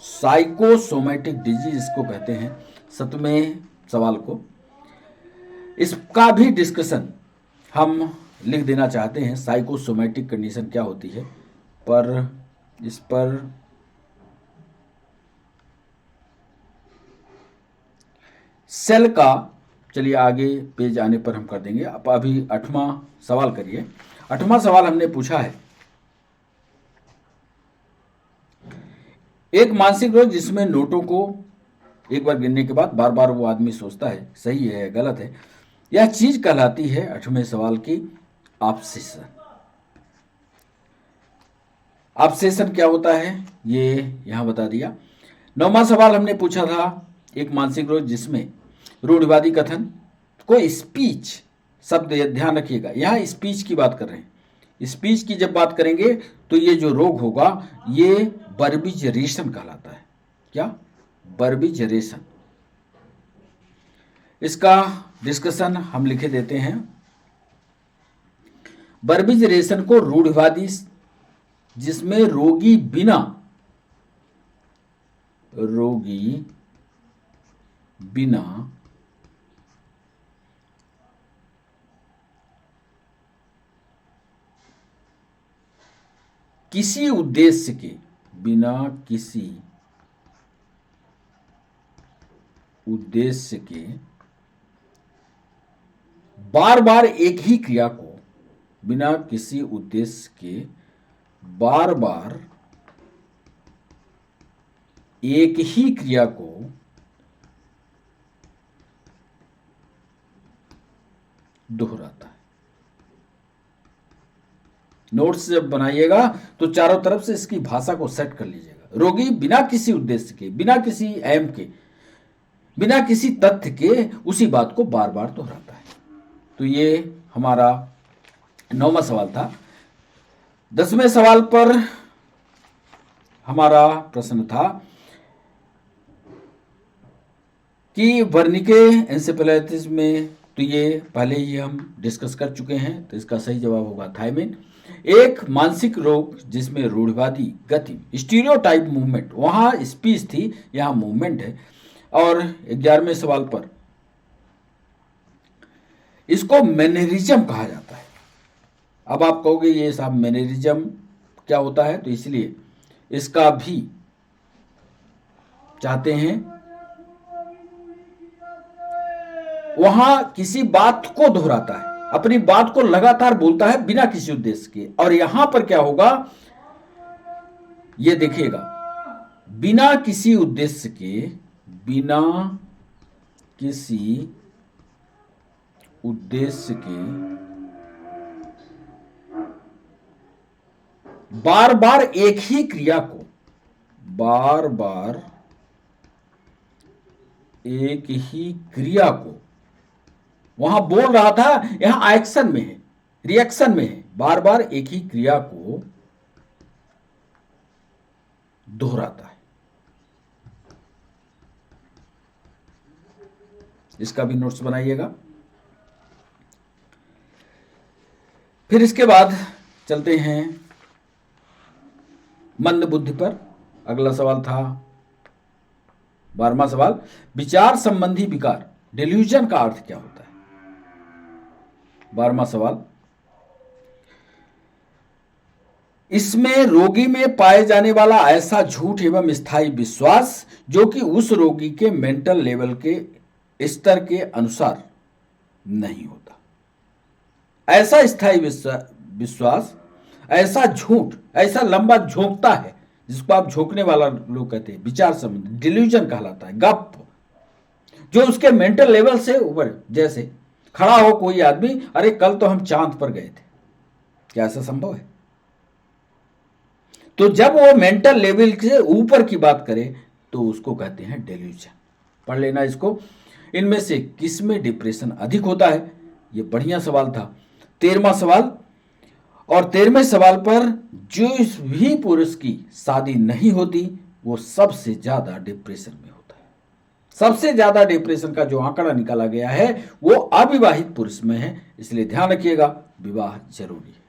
साइकोसोमैटिक डिजीज इसको कहते हैं। सातवें सवाल को, इसका भी डिस्कशन हम लिख देना चाहते हैं, साइकोसोमैटिक कंडीशन क्या होती है, पर इस पर सेल का, चलिए आगे पेज आने पर हम कर देंगे। अब अभी आठवां सवाल करिए। आठवां सवाल हमने पूछा है, एक मानसिक रोग जिसमें नोटों को एक बार गिनने के बाद बार बार वो आदमी सोचता है सही है या गलत है, यह चीज कहलाती है, आठवें सवाल की, ऑब्सेशन। ऑब्सेशन क्या होता है ये यहां बता दिया। नौवां सवाल हमने पूछा था, एक मानसिक रोग जिसमें रूढ़िवादी कथन, कोई स्पीच शब्द, ध्यान रखिएगा यहां स्पीच की बात कर रहे हैं। स्पीच की जब बात करेंगे तो ये जो रोग होगा ये बर्बिजरेशन कहलाता है। क्या? बर्बिजरेशन। इसका डिस्कशन हम लिखे देते हैं। बर्बिजरेशन को रूढ़िवादी, जिसमें रोगी बिना किसी उद्देश्य के, बिना किसी उद्देश्य के बार बार एक ही क्रिया को, बिना किसी उद्देश्य के बार बार एक ही क्रिया को दोहराता है। नोट्स जब बनाइएगा तो चारों तरफ से इसकी भाषा को सेट कर लीजिएगा। रोगी बिना किसी उद्देश्य के, बिना किसी एम के, बिना किसी तथ्य के उसी बात को बार बार दोहराता है। तो ये हमारा 9वां सवाल था। 10वें सवाल पर हमारा प्रश्न था कि वर्निके एन्सेफेलाइटिस में, तो ये पहले ही हम डिस्कस कर चुके हैं, तो इसका सही जवाब होगा थायमिन। एक मानसिक रोग जिसमें रूढ़िवादी गति, स्टीरियोटाइप मूवमेंट, वहां स्पीच थी, यहां मूवमेंट है। और 11वें सवाल पर इसको मैनरिज्म कहा जाता है। अब आप कहोगे ये साहब मैनरिज्म क्या होता है, तो इसलिए इसका भी चाहते हैं, वहां किसी बात को दोहराता है, अपनी बात को लगातार बोलता है बिना किसी उद्देश्य के। और यहां पर क्या होगा ये देखिएगा, बिना किसी उद्देश्य के, बिना किसी उद्देश्य के बार बार एक ही क्रिया को, बार बार एक ही क्रिया को, वहां बोल रहा था, यहां एक्शन में है, रिएक्शन में है, बार बार एक ही क्रिया को दोहराता है। इसका भी नोट्स बनाइएगा। फिर इसके बाद चलते हैं मंद बुद्धि पर। अगला सवाल था 12वां सवाल, विचार संबंधी विकार डिल्यूजन का अर्थ क्या होता है? 12वां सवाल, इसमें रोगी में पाए जाने वाला ऐसा झूठ एवं स्थायी विश्वास जो कि उस रोगी के मेंटल लेवल के स्तर के अनुसार नहीं होता। ऐसा स्थायी विश्वास, ऐसा झूठ, ऐसा लंबा झोंकता है जिसको आप झोंकने वाला लोग कहते हैं, विचार संबंधी डिल्यूजन कहलाता है, गप, जो उसके मेंटल लेवल से ऊपर। जैसे खड़ा हो कोई आदमी, अरे कल तो हम चांद पर गए थे, क्या ऐसा संभव है? तो जब वो मेंटल लेवल से ऊपर की बात करे तो उसको कहते हैं डिल्यूजन। पढ़ लेना इसको। इनमें से किस में डिप्रेशन अधिक होता है? ये बढ़िया सवाल था। 13वां सवाल, और 13वें सवाल पर, जिस भी पुरुष की शादी नहीं होती वो सबसे ज्यादा डिप्रेशन में होता है। सबसे ज्यादा डिप्रेशन का जो आंकड़ा निकाला गया है वो अविवाहित पुरुष में है, इसलिए ध्यान रखिएगा, विवाह जरूरी है।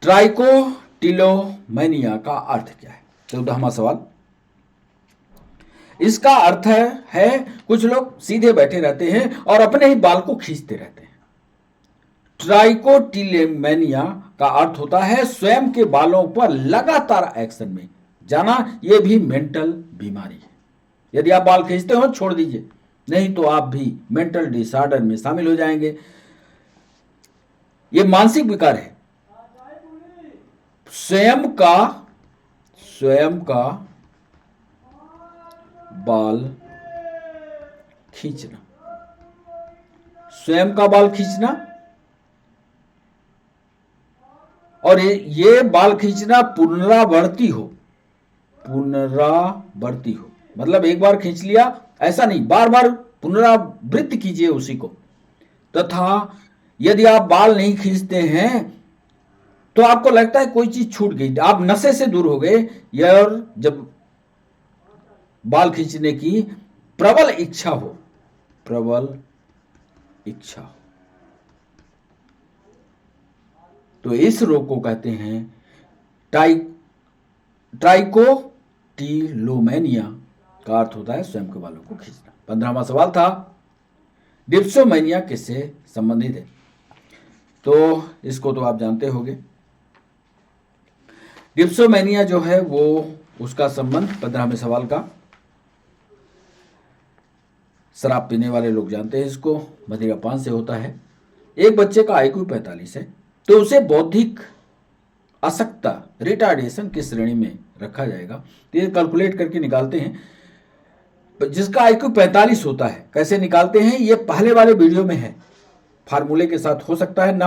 ट्राइकोटिलोमैनिया का अर्थ क्या है? 14वां सवाल, इसका अर्थ है कुछ लोग सीधे बैठे रहते हैं और अपने ही बाल को खींचते रहते हैं। ट्राइकोटिलोमैनिया का अर्थ होता है स्वयं के बालों पर लगातार एक्शन में जाना। यह भी मेंटल बीमारी है। यदि आप बाल खींचते हो छोड़ दीजिए, नहीं तो आप भी मेंटल डिसऑर्डर में शामिल हो जाएंगे। यह मानसिक विकार है। स्वयं का बाल खींचना, स्वयं का बाल खींचना, और ये बाल खींचना पुनरावर्ती हो, मतलब एक बार खींच लिया ऐसा नहीं, बार बार पुनरावृत्ति कीजिए उसी को। तथा यदि आप बाल नहीं खींचते हैं तो आपको लगता है कोई चीज छूट गई, आप नशे से दूर हो गए, और जब बाल खींचने की प्रबल इच्छा हो, तो इस रोग को कहते हैं ट्राइकोटिलोमैनिया का अर्थ होता है स्वयं के बालों को खींचना। 15वां सवाल था डिप्सोमैनिया किससे संबंधित है? तो इसको तो आप जानते होंगे। डिप्सोमैनिया जो है वो उसका संबंध 15वें सवाल का, शराब पीने वाले लोग जानते हैं इसको, मदिरापान से होता है। एक बच्चे का IQ 45 है तो उसे बौद्धिक अशक्तता रिटार्डेशन की श्रेणी में रखा जाएगा। तो ये कैलकुलेट करके निकालते हैं। जिसका IQ 45 होता है कैसे निकालते हैं, ये पहले वाले वीडियो में है, फार्मूले के साथ हो सकता है, ना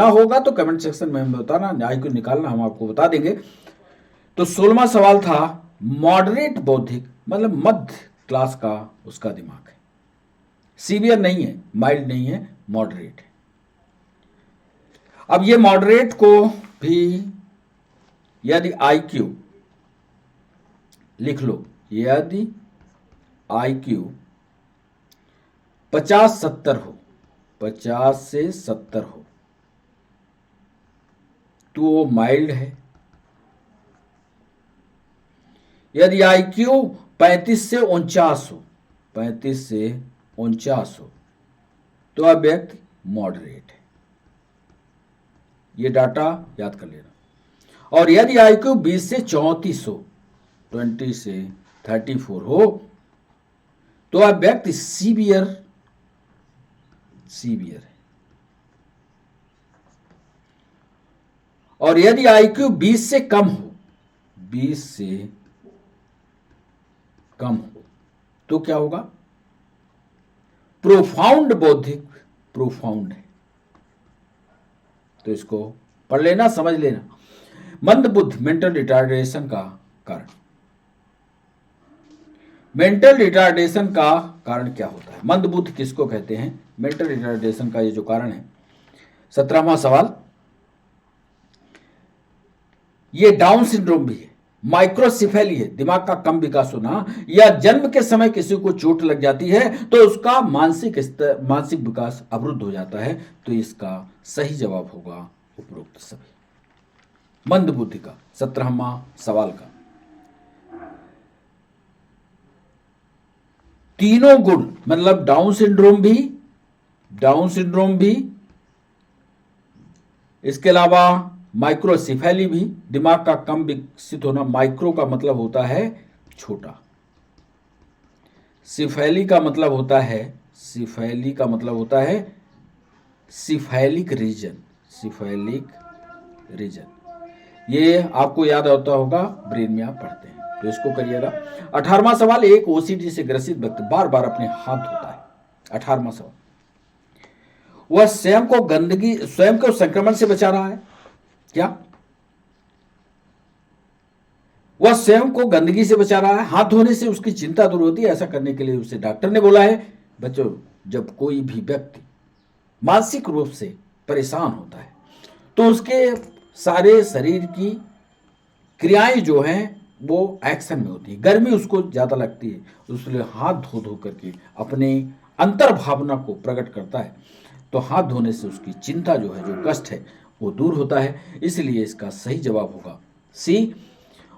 होगा तो कमेंट सेक्शन में हमें बताना, IQ निकालना हम आपको बता देंगे। तो 16वां सवाल था मॉडरेट बौद्धिक, मतलब मध्य क्लास का उसका दिमाग है, सीवियर नहीं है, माइल्ड नहीं है, मॉडरेट है। अब ये मॉडरेट को भी यदि IQ लिख लो, यदि IQ 50-70 हो, 50 से 70 हो तो वो माइल्ड है। यदि IQ 35 से 49 हो, 35 से 49 हो तो वह व्यक्ति मॉडरेट है। ये डाटा याद कर लेना। और यदि IQ 20 से 34 हो, 20 से 34 हो तो वह व्यक्ति सीवियर है। और यदि IQ 20 से कम हो, 20 से कम हो तो क्या होगा? प्रोफाउंड बौद्धिक, प्रोफाउंड है। तो इसको पढ़ लेना, समझ लेना। मंद बुद्धि मेंटल रिटार्डेशन का कारण। मेंटल रिटार्डेशन का कारण क्या होता है? मंद बुद्धि किसको कहते हैं? मेंटल रिटार्डेशन का ये जो कारण है। 17वां सवाल, ये डाउन सिंड्रोम भी है। माइक्रोसिफेली है, दिमाग का कम विकास होना, या जन्म के समय किसी को चोट लग जाती है तो उसका मानसिक विकास अवरुद्ध हो जाता है। तो इसका सही जवाब होगा उपरोक्त सभी। मंद बुद्धि का 17वां सवाल का तीनों गुण मतलब डाउन सिंड्रोम भी, इसके अलावा माइक्रोसिफेली भी, दिमाग का कम विकसित होना। माइक्रो का मतलब होता है छोटा, सिफेली का मतलब होता है सिफेलिक रीजन। ये आपको याद होता होगा, ब्रेन में आप पढ़ते हैं, तो इसको करिएगा। 18वां सवाल, एक ओसीडी से ग्रसित व्यक्ति बार बार अपने हाथ धोता है। 18वां सवाल, वह स्वयं को संक्रमण से बचा रहा है क्या? वह स्वयं को गंदगी से बचा रहा है, हाथ धोने से उसकी चिंता दूर होती है। ऐसा करने के लिए उसे डॉक्टर ने बोला है। बच्चों, जब कोई भी व्यक्ति मानसिक रूप से परेशान होता है तो उसके सारे शरीर की क्रियाएं जो हैं वो एक्शन में होती है। गर्मी उसको ज्यादा लगती है, उसलिए हाथ धो धो करके अपने अंतर भावना को प्रकट करता है। तो हाथ धोने से उसकी चिंता जो है, जो कष्ट है, वो दूर होता है। इसलिए इसका सही जवाब होगा सी।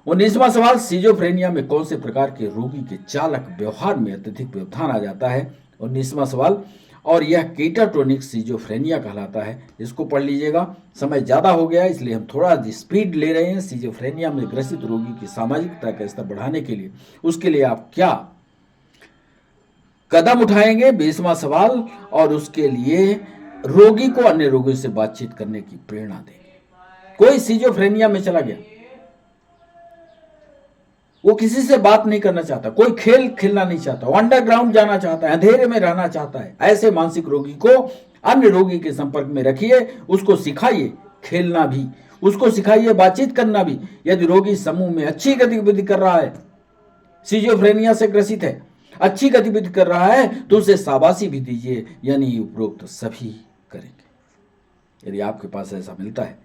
19वां सवाल, सिजोफ्रेनिया में कौन से प्रकार के रोगी के चालक व्यवहार में अत्यधिक व्यवधान आ जाता है? 19वां सवाल, और यह केटाटोनिक सिजोफ्रेनिया कहलाता है। इसको पढ़ लीजिएगा। समय ज्यादा हो गया इसलिए हम थोड़ा स्पीड ले रहे हैं। सिजोफ्रेनिया में ग्रसित रोगी की सामाजिकता का स्तर बढ़ाने के लिए उसके लिए आप क्या कदम उठाएंगे? 20वां सवाल, और उसके लिए रोगी को अन्य रोगियों से बातचीत करने की प्रेरणा देंगे। कोई सिजोफ्रेनिया में चला गया, वो किसी से बात नहीं करना चाहता, कोई खेल खेलना नहीं चाहता, वो अंडरग्राउंड जाना चाहता है, अंधेरे में रहना चाहता है। ऐसे मानसिक रोगी को अन्य रोगी के संपर्क में रखिए, उसको सिखाइए खेलना भी, उसको सिखाइए बातचीत करना भी। यदि रोगी समूह में अच्छी गतिविधि कर रहा है, सिजोफ्रेनिया से ग्रसित है, अच्छी गतिविधि कर रहा है, तो उसे शाबाशी भी दीजिए, यानी उपरोक्त सभी करेंगे। यदि आपके पास ऐसा मिलता है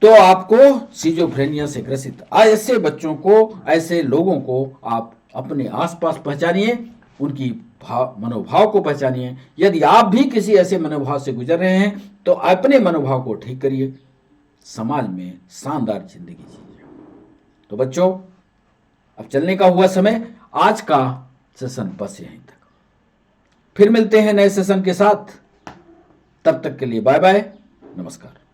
तो आपको सिजोफ्रेनिया से ग्रसित ऐसे बच्चों को, ऐसे लोगों को आप अपने आसपास पहचानिए, उनकी मनोभाव को पहचानिए। यदि आप भी किसी ऐसे मनोभाव से गुजर रहे हैं तो अपने मनोभाव को ठीक करिए, समाज में शानदार जिंदगी जिए। तो बच्चों, अब चलने का हुआ समय। आज का सेशन बस यहीं तक, फिर मिलते हैं नए सेशन के साथ। तब तक के लिए बाय बाय, नमस्कार।